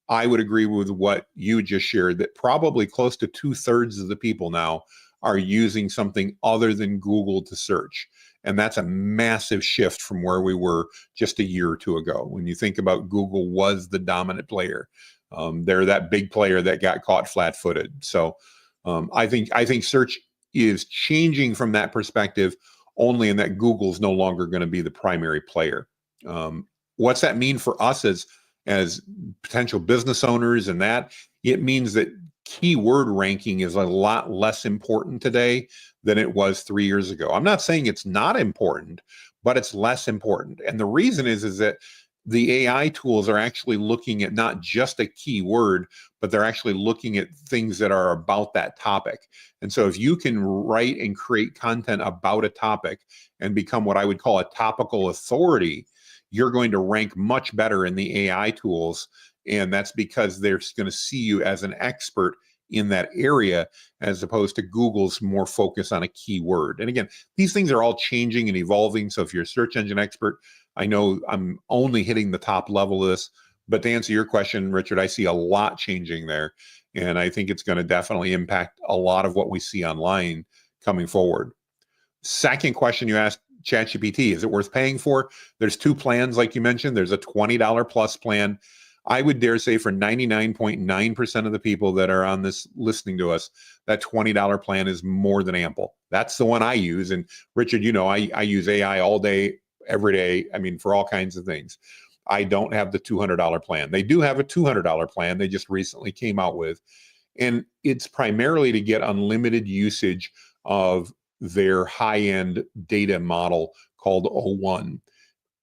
[SPEAKER 2] I would agree with what you just shared, that probably close to 2/3 of the people now are using something other than Google to search. And that's a massive shift from where we were just a year or two ago. When you think about Google was the dominant player, they're that big player that got caught flat-footed. So I think search is changing from that perspective, only in that Google's no longer going to be the primary player. What's that mean for us as potential business owners? And that it means that keyword ranking is a lot less important today than it was 3 years ago. I'm not saying it's not important, but it's less important. And the reason is that the AI tools are actually looking at not just a keyword, but they're actually looking at things that are about that topic. And so if you can write and create content about a topic and become what I would call a topical authority, you're going to rank much better in the AI tools. And that's because they're going to see you as an expert in that area, as opposed to Google's more focus on a keyword. And again, these things are all changing and evolving. So if you're a search engine expert, I know I'm only hitting the top level of this, but to answer your question, Richard, I see a lot changing there. And I think it's going to definitely impact a lot of what we see online coming forward. Second question you asked, ChatGPT, is it worth paying for? There's two plans, like you mentioned. There's a $20 plus plan. I would dare say for 99.9% of the people that are on this listening to us, that $20 plan is more than ample. That's the one I use. And Richard, you know, I use AI all day, every day. I mean, for all kinds of things. I don't have the $200 plan. They do have a $200 plan they just recently came out with. And it's primarily to get unlimited usage of their high-end data model called O1.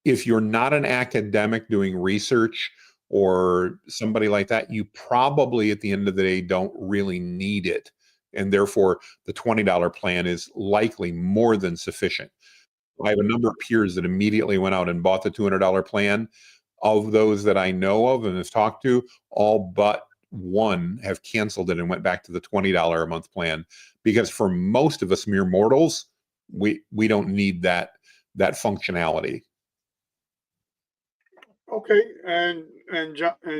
[SPEAKER 2] If you're not an academic doing research or somebody like that, you probably at the end of the day don't really need it. And therefore, the $20 plan is likely more than sufficient. I have a number of peers that immediately went out and bought the $200 plan. Of those that I know of and have talked to, all but one have canceled it and went back to the $20 a month plan, because for most of us mere mortals, we don't need that functionality.
[SPEAKER 1] Okay, and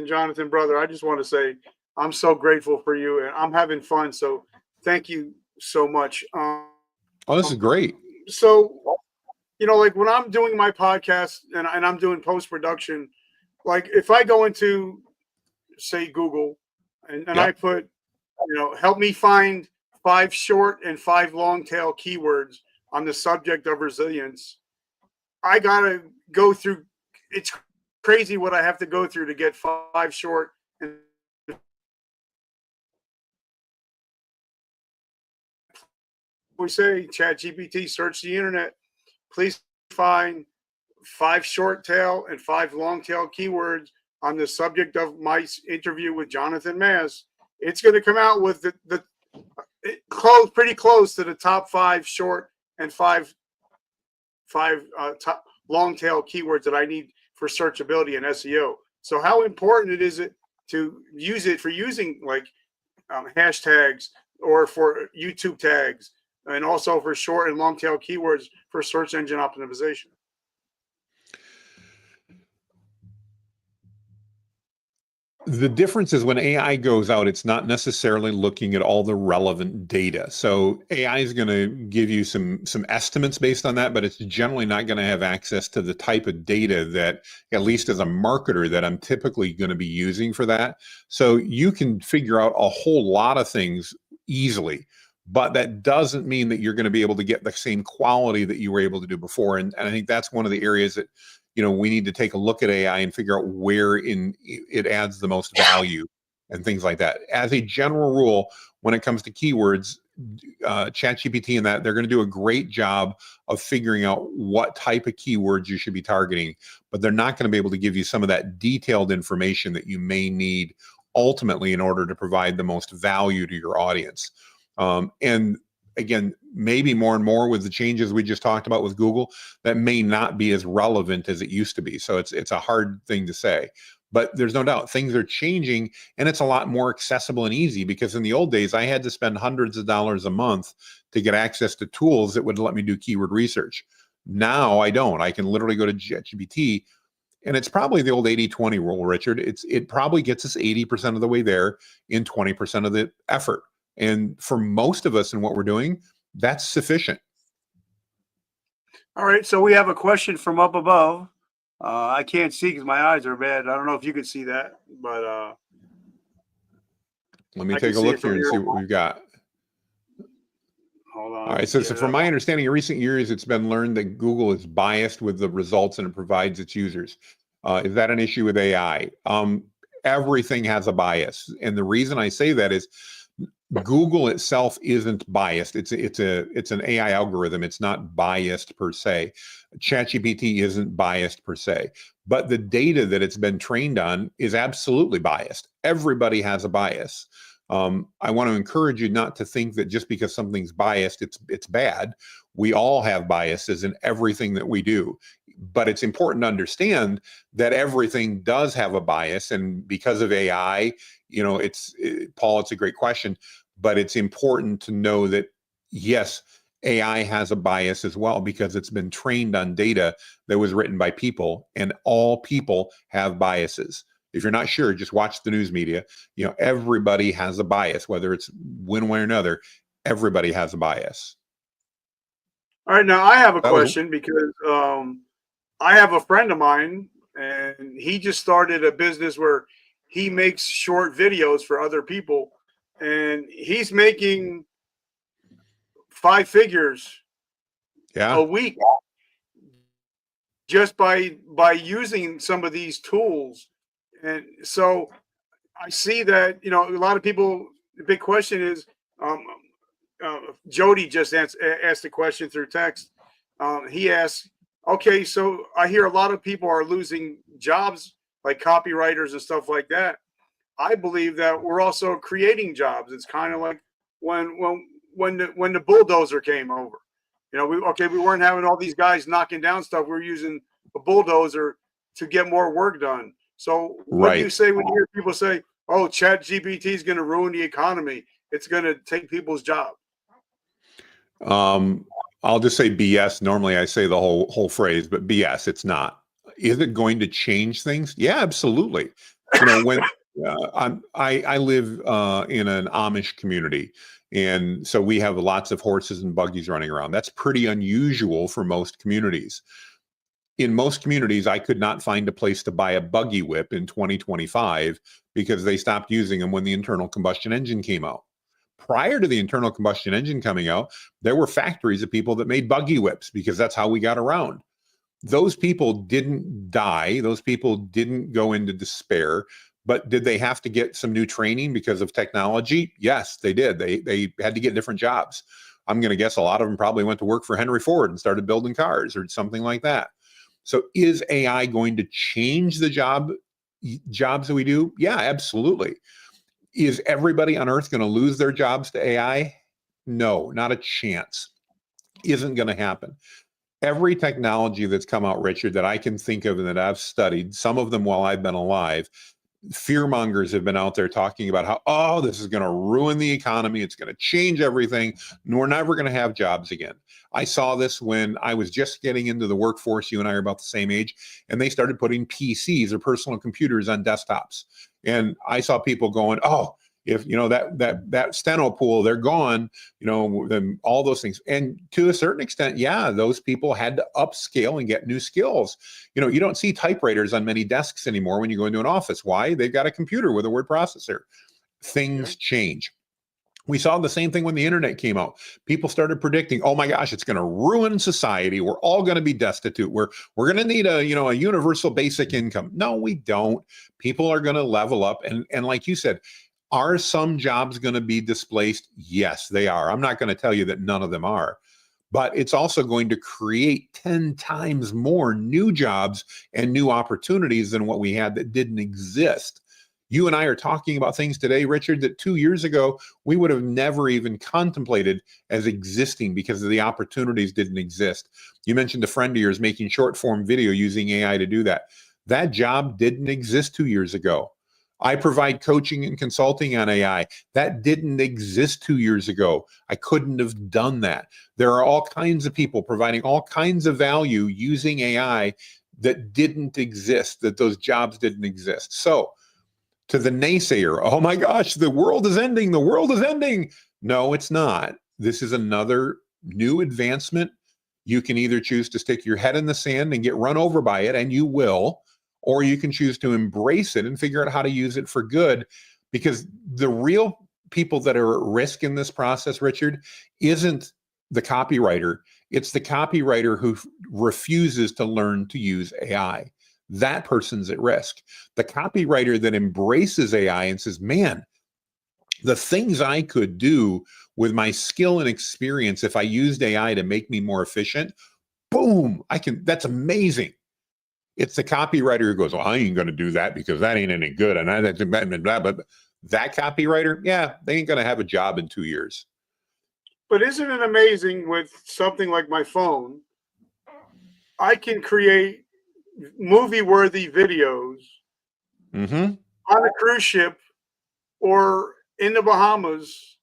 [SPEAKER 1] Jonathan, brother, I just want to say I'm so grateful for you, and I'm having fun. So thank you so much.
[SPEAKER 2] Oh, this is great.
[SPEAKER 1] So, you know, like when I'm doing my podcast and I'm doing post production, like if I go into, say, Google and I
[SPEAKER 2] Yep.
[SPEAKER 1] put, you know, help me find 5 short and 5 long tail keywords on the subject of resilience, I gotta go through. It's crazy what I have to go through to get 5 short and we say ChatGPT, search the internet, please find 5 short tail and 5 long tail keywords on the subject of my interview with Jonathan Mast. It's going to come out with the pretty close to the top 5 short and 5 top long tail keywords that I need for searchability and SEO. So how important it is it to use it for using like hashtags or for YouTube tags, and also for short and long tail keywords for search engine optimization.
[SPEAKER 2] The difference is when AI goes out, it's not necessarily looking at all the relevant data. So AI is going to give you some estimates based on that, but it's generally not going to have access to the type of data that, at least as a marketer, that I'm typically going to be using for that. So you can figure out a whole lot of things easily, but that doesn't mean that you're going to be able to get the same quality that you were able to do before. And I think that's one of the areas that, you know, we need to take a look at AI and figure out where in it adds the most value and things like that. As a general rule, when it comes to keywords, ChatGPT and that, they're going to do a great job of figuring out what type of keywords you should be targeting, but they're not going to be able to give you some of that detailed information that you may need ultimately in order to provide the most value to your audience. And again, maybe more and more with the changes we just talked about with Google, that may not be as relevant as it used to be. So it's a hard thing to say, but there's no doubt things are changing, and it's a lot more accessible and easy, because in the old days, I had to spend hundreds of dollars a month to get access to tools that would let me do keyword research. Now I don't. I can literally go to ChatGPT, and it's probably the old 80-20 rule, Richard. It probably gets us 80% of the way there in 20% of the effort. And for most of us in what we're doing, that's sufficient.
[SPEAKER 1] All right, so we have a question from up above. I can't see because my eyes are bad. I don't know if you can see that, but
[SPEAKER 2] let me
[SPEAKER 1] I
[SPEAKER 2] take
[SPEAKER 1] can
[SPEAKER 2] a
[SPEAKER 1] see
[SPEAKER 2] look
[SPEAKER 1] it from
[SPEAKER 2] here and
[SPEAKER 1] here.
[SPEAKER 2] see what we've got.
[SPEAKER 1] Hold on.
[SPEAKER 2] All right. So from my understanding, in recent years, it's been learned that Google is biased with the results and it provides its users. Is that an issue with AI? Everything has a bias, and the reason I say that is Google itself isn't biased. It's an AI algorithm. It's not biased per se. ChatGPT isn't biased per se, but the data that it's been trained on is absolutely biased. Everybody has a bias. I want to encourage you not to think that just because something's biased, it's bad. We all have biases in everything that we do, but it's important to understand that everything does have a bias. And because of AI, Paul, it's a great question, but it's important to know that yes, AI has a bias as well because it's been trained on data that was written by people, and all people have biases. If you're not sure, just watch the news media. Everybody has a bias, whether it's one way or another. Everybody has a bias.
[SPEAKER 1] All right, now I have a question because I have a friend of mine, and he just started a business where he makes short videos for other people, and he's making 5 figures a week just by using some of these tools. And so I see that, a lot of people, the big question is, Jody just asked a question through text. He asked, okay, so I hear a lot of people are losing jobs, like copywriters and stuff like that. I believe that we're also creating jobs. It's kind of like when the bulldozer came over. We weren't having all these guys knocking down stuff. We were using a bulldozer to get more work done. So what do you say when you hear people say, oh, ChatGPT is going to ruin the economy? It's going to take people's jobs.
[SPEAKER 2] I'll just say BS. Normally I say the whole phrase, but BS, it's not. Is it going to change things? Yeah, absolutely. When I live in an Amish community, and so we have lots of horses and buggies running around. That's pretty unusual for most communities. In most communities, I could not find a place to buy a buggy whip in 2025 because they stopped using them when the internal combustion engine came out. Prior to the internal combustion engine coming out, there were factories of people that made buggy whips because that's how we got around. Those people didn't die. Those people didn't go into despair. But did they have to get some new training because of technology? Yes, they did. They had to get different jobs. I'm going to guess a lot of them probably went to work for Henry Ford and started building cars or something like that. So is AI going to change the jobs that we do? Yeah, absolutely. Is everybody on earth going to lose their jobs to AI? No, not a chance. Isn't going to happen. Every technology that's come out, Richard, that I can think of and that I've studied, some of them while I've been alive, fearmongers have been out there talking about how, oh, this is going to ruin the economy. It's going to change everything. And we're never going to have jobs again. I saw this when I was just getting into the workforce. You and I are about the same age. And they started putting PCs or personal computers on desktops. And I saw people going, oh, if that steno pool, they're gone, then all those things. And to a certain extent, yeah, those people had to upscale and get new skills. You don't see typewriters on many desks anymore when you go into an office. Why? They've got a computer with a word processor. Things change. We saw the same thing when the internet came out. People started predicting, oh my gosh, it's going to ruin society. We're all going to be destitute. We're going to need a universal basic income. No, we don't. People are going to level up. And like you said, are some jobs going to be displaced? Yes, they are. I'm not going to tell you that none of them are, but it's also going to create 10 times more new jobs and new opportunities than what we had that didn't exist. You and I are talking about things today, Richard, that 2 years ago, we would have never even contemplated as existing because of the opportunities didn't exist. You mentioned a friend of yours making short form video using AI to do that. That job didn't exist 2 years ago. I provide coaching and consulting on AI. That didn't exist 2 years ago. I couldn't have done that. There are all kinds of people providing all kinds of value using AI that didn't exist, that those jobs didn't exist. So to the naysayer, oh my gosh, the world is ending. The world is ending. No, it's not. This is another new advancement. You can either choose to stick your head in the sand and get run over by it, and you will, or you can choose to embrace it and figure out how to use it for good. Because the real people that are at risk in this process, Richard, isn't the copywriter. It's the copywriter who refuses to learn to use AI. That person's at risk. The copywriter that embraces AI and says, man, the things I could do with my skill and experience if I used AI to make me more efficient, boom, that's amazing. It's the copywriter who goes, well, I ain't going to do that because that ain't any good. And but that copywriter, yeah, they ain't going to have a job in 2 years.
[SPEAKER 1] But isn't it amazing with something like my phone, I can create movie-worthy videos on a cruise ship or in the Bahamas,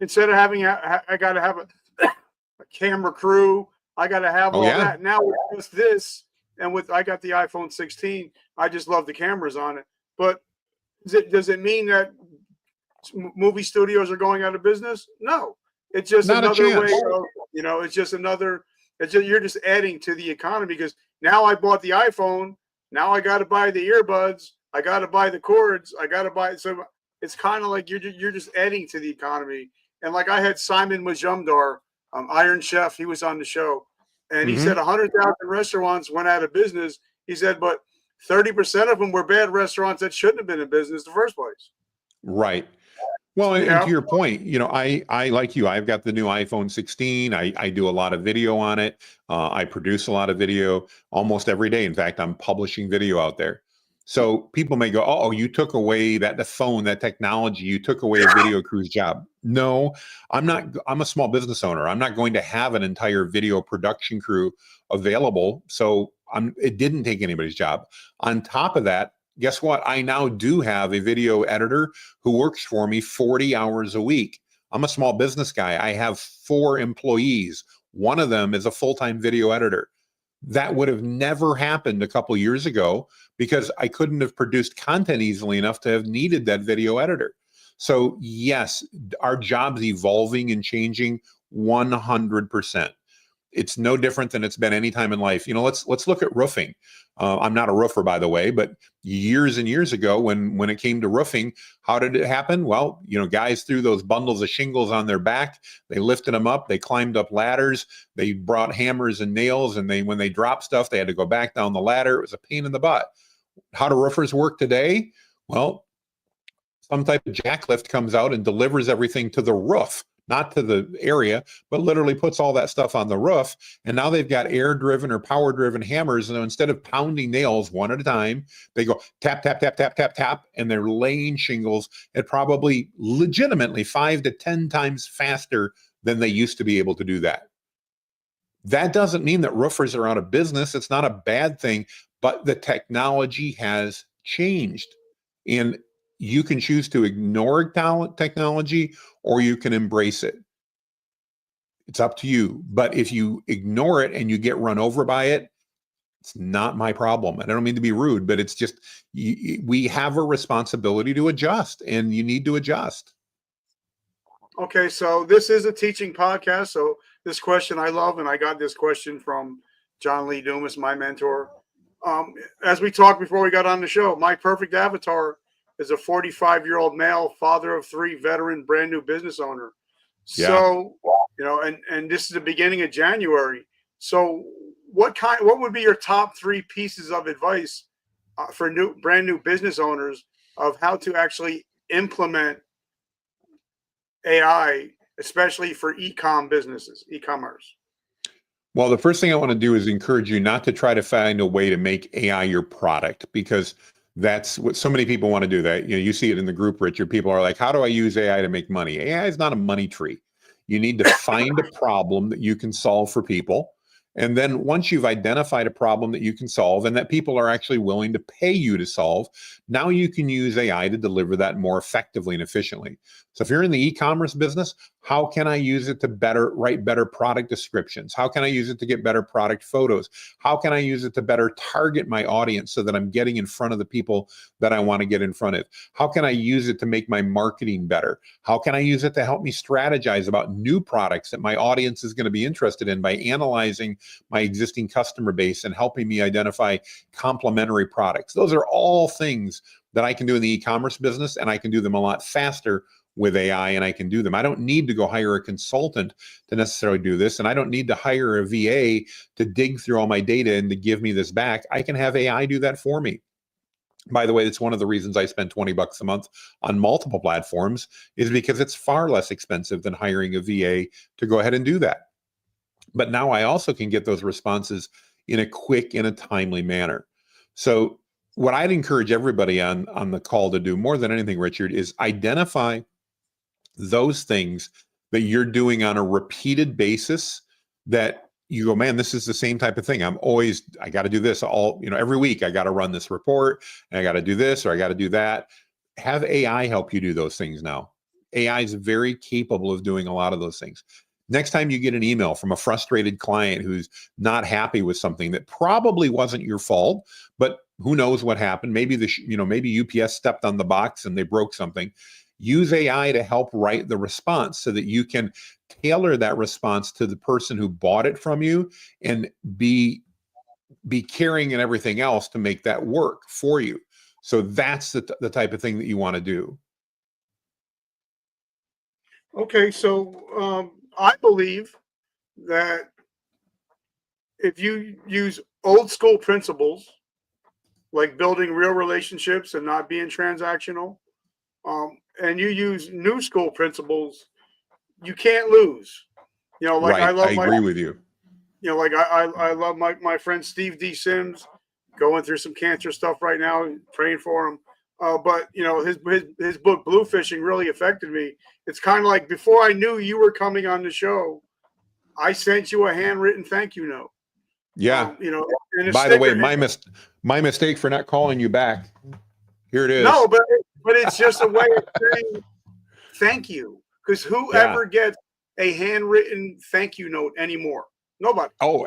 [SPEAKER 1] instead of having, I got to have a camera crew. I got to have all that. Now with just this, and I got the iPhone 16, I just love the cameras on it. But does it mean that movie studios are going out of business? No, it's just
[SPEAKER 2] Not
[SPEAKER 1] another way of, it's just another, you're just adding to the economy, because now I bought the iPhone. Now I got to buy the earbuds. I got to buy the cords. I got to buy. So it's kind of like you're just adding to the economy. And like I had Simon Majumdar, Iron Chef, he was on the show, and he said 100,000 restaurants went out of business. He said, but 30% of them were bad restaurants that shouldn't have been in business in the first place.
[SPEAKER 2] Right. Well, and to your point, I like you, I've got the new iPhone 16. I do a lot of video on it. I produce a lot of video almost every day. In fact, I'm publishing video out there. So people may go, oh, you took away the phone, that technology, you took away a video crew's job. No, I'm not. I'm a small business owner. I'm not going to have an entire video production crew available. So it didn't take anybody's job. On top of that, guess what? I now do have a video editor who works for me 40 hours a week. I'm a small business guy. I have 4 employees. One of them is a full-time video editor. That would have never happened a couple years ago because I couldn't have produced content easily enough to have needed that video editor. So yes, our job's evolving and changing 100%. It's no different than it's been any time in life. Let's look at roofing. I'm not a roofer, by the way, but years and years ago, when it came to roofing, how did it happen? Well, guys threw those bundles of shingles on their back. They lifted them up. They climbed up ladders. They brought hammers and nails, and when they dropped stuff, they had to go back down the ladder. It was a pain in the butt. How do roofers work today? Well, some type of jacklift comes out and delivers everything to the roof. Not to the area, but literally puts all that stuff on the roof. And now they've got air-driven or power-driven hammers. And instead of pounding nails one at a time, they go tap, tap, tap, tap, tap, tap, and they're laying shingles at probably legitimately 5 to 10 times faster than they used to be able to do that. That doesn't mean that roofers are out of business. It's not a bad thing, but the technology has changed. And you can choose to ignore technology or you can embrace it. It's up to you. But if you ignore it and you get run over by it, it's not my problem. And I don't mean to be rude, but it's just, we have a responsibility to adjust, and you need to adjust.
[SPEAKER 1] Okay, so this is a teaching podcast. So this question I love, and I got this question from John Lee Dumas, my mentor. As we talked before we got on the show, my perfect avatar is a 45-year-old male, father of 3, veteran, brand new business owner. Yeah. So, and this is the beginning of January. So what would be your top 3 pieces of advice for brand new business owners of how to actually implement AI, especially for e-commerce?
[SPEAKER 2] Well, the first thing I want to do is encourage you not to try to find a way to make AI your product, because that's what so many people want to do. That you see it in the group, Richard. People are like, how do I use AI to make money? AI is not a money tree. You need to find a problem that you can solve for people. And then once you've identified a problem that you can solve and that people are actually willing to pay you to solve, now you can use AI to deliver that more effectively and efficiently. So if you're in the e-commerce business, how can I use it to write better product descriptions? How can I use it to get better product photos? How can I use it to better target my audience so that I'm getting in front of the people that I want to get in front of? How can I use it to make my marketing better? How can I use it to help me strategize about new products that my audience is going to be interested in by analyzing my existing customer base and helping me identify complementary products? Those are all things that I can do in the e-commerce business, and I can do them a lot faster with AI and I can do them. I don't need to go hire a consultant to necessarily do this. And I don't need to hire a VA to dig through all my data and to give me this back. I can have AI do that for me. By the way, it's one of the reasons I spend $20 a month on multiple platforms, is because it's far less expensive than hiring a VA to go ahead and do that. But now I also can get those responses in a quick and a timely manner. So what I'd encourage everybody on the call to do more than anything, Richard, is identify those things that you're doing on a repeated basis that you go, man, this is the same type of thing. I got to do this every week. I got to run this report and I got to do this or I got to do that. Have AI help you do those things now. AI is very capable of doing a lot of those things. Next time you get an email from a frustrated client who's not happy with something that probably wasn't your fault, but who knows what happened? Maybe maybe UPS stepped on the box and they broke something. Use AI to help write the response so that you can tailor that response to the person who bought it from you and be caring and everything else to make that work for you. So that's the type of thing that you want to do.
[SPEAKER 1] Okay, so I believe that if you use old school principles, like building real relationships and not being transactional, and you use new school principles, you can't lose. Like
[SPEAKER 2] right. I agree with you.
[SPEAKER 1] Like I love my friend Steve D. Sims, going through some cancer stuff right now, praying for him. But his book Blue Fishing really affected me. It's kind of like, before I knew you were coming on the show, I sent you a handwritten thank you note.
[SPEAKER 2] Yeah.
[SPEAKER 1] And
[SPEAKER 2] by the way, my mistake for not calling you back. Here it is.
[SPEAKER 1] No, but it's just a way of saying thank you, because whoever gets a handwritten thank you note anymore? Nobody.
[SPEAKER 2] Oh,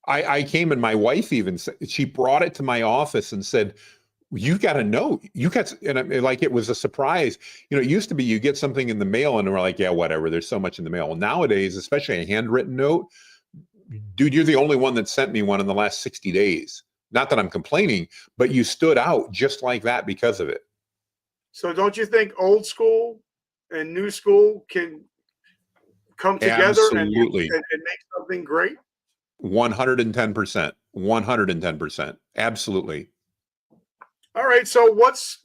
[SPEAKER 2] I came, and my wife even said, she brought it to my office and said, you got a note. And like, it was a surprise. It used to be you get something in the mail and we're like, yeah, whatever. There's so much in the mail. Well, nowadays, especially a handwritten note, dude, you're the only one that sent me one in the last 60 days. Not that I'm complaining, but you stood out just like that because of it.
[SPEAKER 1] So don't you think old school and new school can come together and make something great?
[SPEAKER 2] 110%. 110%. Absolutely.
[SPEAKER 1] All right. So what's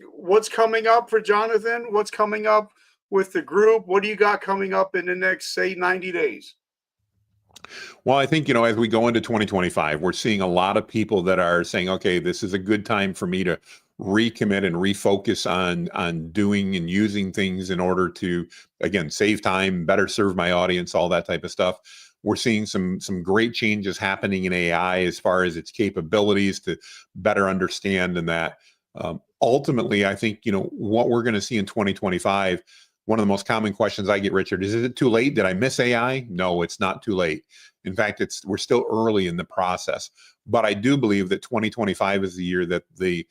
[SPEAKER 1] coming up for Jonathan? What's coming up with the group? What do you got coming up in the next, say, 90 days?
[SPEAKER 2] Well, I think, as we go into 2025, we're seeing a lot of people that are saying, okay, this is a good time for me to recommit and refocus on doing and using things in order to, again, save time, better serve my audience, all that type of stuff. We're seeing some great changes happening in AI as far as its capabilities to better understand, and that ultimately, I think, what we're going to see in 2025, one of the most common questions I get, Richard, is it too late? Did I miss AI? No, it's not too late. In fact, we're still early in the process. But I do believe that 2025 is the year that the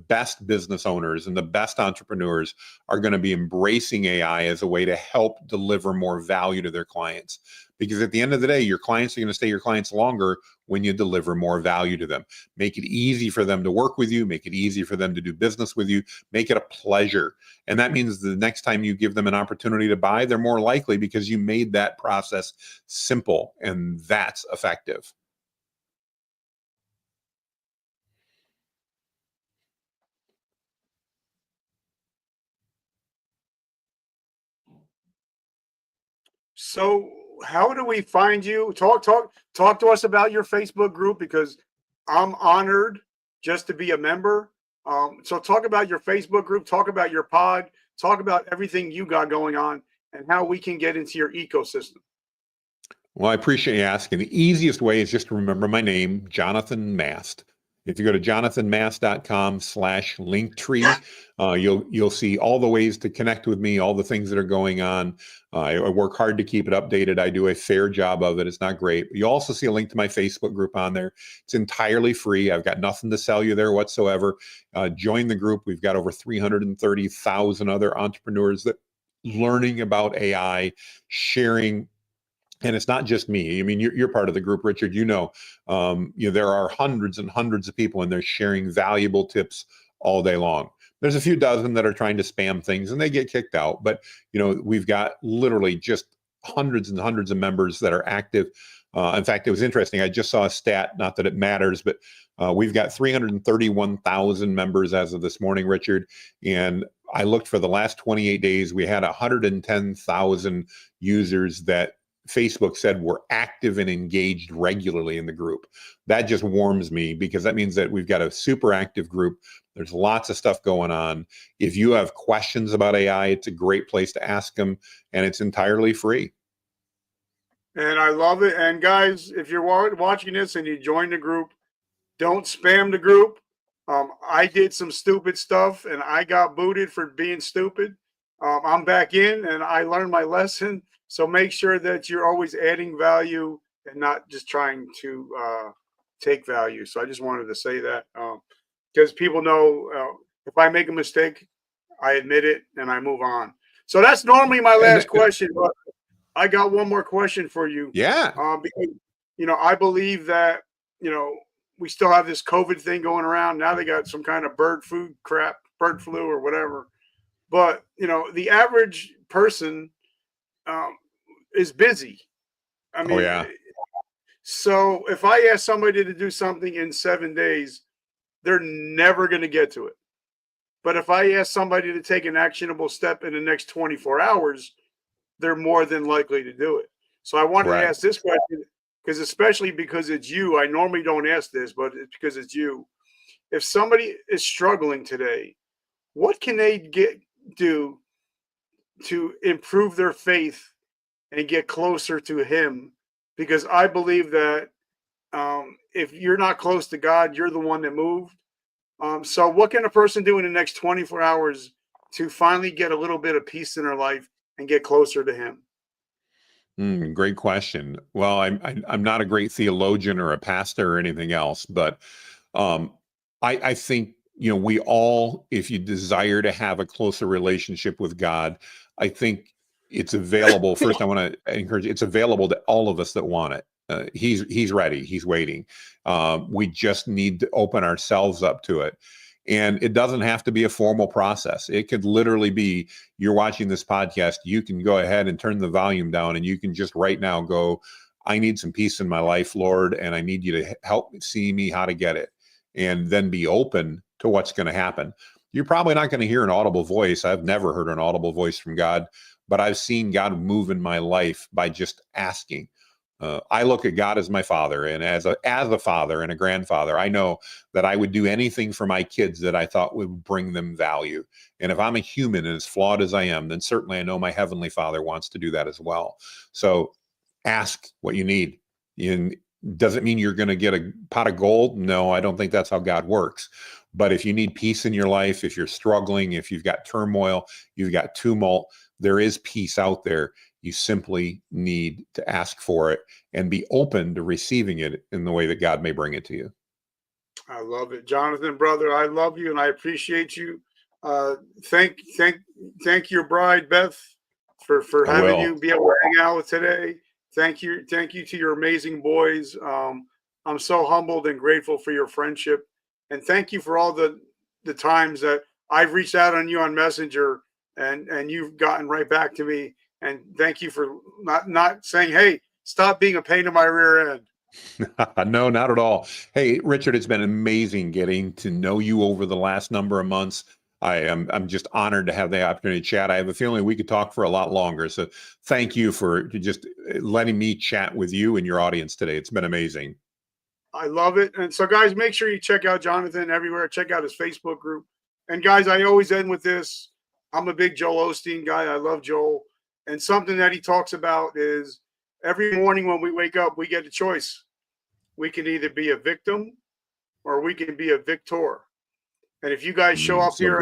[SPEAKER 2] best business owners and the best entrepreneurs are going to be embracing AI as a way to help deliver more value to their clients. Because at the end of the day, your clients are going to stay your clients longer when you deliver more value to them. Make it easy for them to work with you, make it easy for them to do business with you, make it a pleasure. And that means the next time you give them an opportunity to buy, they're more likely, because you made that process simple, and that's effective.
[SPEAKER 1] So how do we find you? Talk to us about your Facebook group, because I'm honored just to be a member. So talk about your Facebook group, talk about your pod, talk about everything you got going on, and how we can get into your ecosystem.
[SPEAKER 2] Well, I appreciate you asking. The easiest way is just to remember my name, Jonathan Mast. If you go to jonathanmast.com/linktree, you'll see all the ways to connect with me, all the things that are going on. I work hard to keep it updated. I do a fair job of it. It's not great. You also see a link to my Facebook group on there. It's entirely free. I've got nothing to sell you there whatsoever. Join the group. We've got over 330,000 other entrepreneurs that learning about AI, sharing. And it's not just me. I mean, you're part of the group, Richard. There are hundreds and hundreds of people, and they're sharing valuable tips all day long. There's a few dozen that are trying to spam things and they get kicked out. But, we've got literally just hundreds and hundreds of members that are active. In fact, it was interesting. I just saw a stat, not that it matters, but we've got 331,000 members as of this morning, Richard. And I looked for the last 28 days. We had 110,000 users that Facebook said were active and engaged regularly in the group. That just warms me because that means that we've got a super active group. There's lots of stuff going on. If you have questions about AI, it's a great place to ask them, and it's entirely free.
[SPEAKER 1] And I love it. And guys, if you're watching this and you join the group, don't spam the group. I did some stupid stuff and I got booted for being stupid. I'm back in and I learned my lesson. So make sure that you're always adding value and not just trying to take value. So I just wanted to say that because people know if I make a mistake, I admit it and I move on. So that's normally my last question. But I got one more question for you.
[SPEAKER 2] Yeah.
[SPEAKER 1] Because, I believe that, we still have this COVID thing going around. Now they got some kind of bird flu or whatever. But, the average person is busy. I mean,
[SPEAKER 2] yeah.
[SPEAKER 1] So if I ask somebody to do something in 7 days, they're never going to get to it. But if I ask somebody to take an actionable step in the next 24 hours, they're more than likely to do it. So I wanted to ask this question especially because it's you. I normally don't ask this, but it's because it's you. If somebody is struggling today, what can they do to improve their faith and get closer to him? Because I believe that if you're not close to God, you're the one that moved. So what can a person do in the next 24 hours to finally get a little bit of peace in their life and get closer to him?
[SPEAKER 2] Great question. Well, I'm not a great theologian or a pastor or anything else, but I think we all, if you desire to have a closer relationship with God, I think it's available. First, I want to encourage it's available to all of us that want it. He's ready. He's waiting. We just need to open ourselves up to it. And it doesn't have to be a formal process. It could literally be you're watching this podcast. You can go ahead and turn the volume down and you can just right now go, I need some peace in my life, Lord, and I need you to help see me how to get it. And then be open to what's going to happen. You're probably not going to hear an audible voice. I've never heard an audible voice from God, but I've seen God move in my life by just asking. I look at God as my father, and as a father and a grandfather, I know that I would do anything for my kids that I thought would bring them value. And if I'm a human and as flawed as I am, then certainly I know my heavenly Father wants to do that as well. So ask what you need. And does it mean you're going to get a pot of gold? No, I don't think that's how God works. But if you need peace in your life, if you're struggling, if you've got turmoil, you've got tumult, there is peace out there. You simply need to ask for it and be open to receiving it in the way that God may bring it to you.
[SPEAKER 1] I love it. Jonathan, brother, I love you and I appreciate you. Thank your bride, Beth, for having you be able to hang out today. Thank you to your amazing boys. I'm so humbled and grateful for your friendship. And thank you for all the times that I've reached out on you on Messenger and you've gotten right back to me. And thank you for not saying, hey, stop being a pain in my rear end.
[SPEAKER 2] No, not at all. Hey, Richard, it's been amazing getting to know you over the last number of months. I'm just honored to have the opportunity to chat. I have a feeling we could talk for a lot longer. So thank you for just letting me chat with you and your audience today. It's been amazing.
[SPEAKER 1] I love it. And so, guys, make sure you check out Jonathan everywhere. Check out his Facebook group. And, guys, I always end with this. I'm a big Joel Osteen guy. I love Joel. And something that he talks about is every morning when we wake up, we get a choice. We can either be a victim or we can be a victor. And if you guys show up here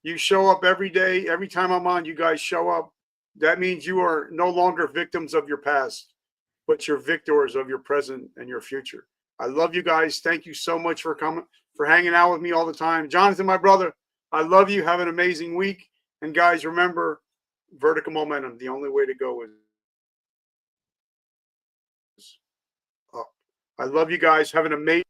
[SPEAKER 1] you show up every day, every time I'm on, you guys show up. That means you are no longer victims of your past, but you're victors of your present and your future. I love you guys. Thank you so much for coming, for hanging out with me all the time. Jonathan, my brother, I love you. Have an amazing week. And guys, remember, vertical momentum. The only way to go is up. I love you guys. Have an amazing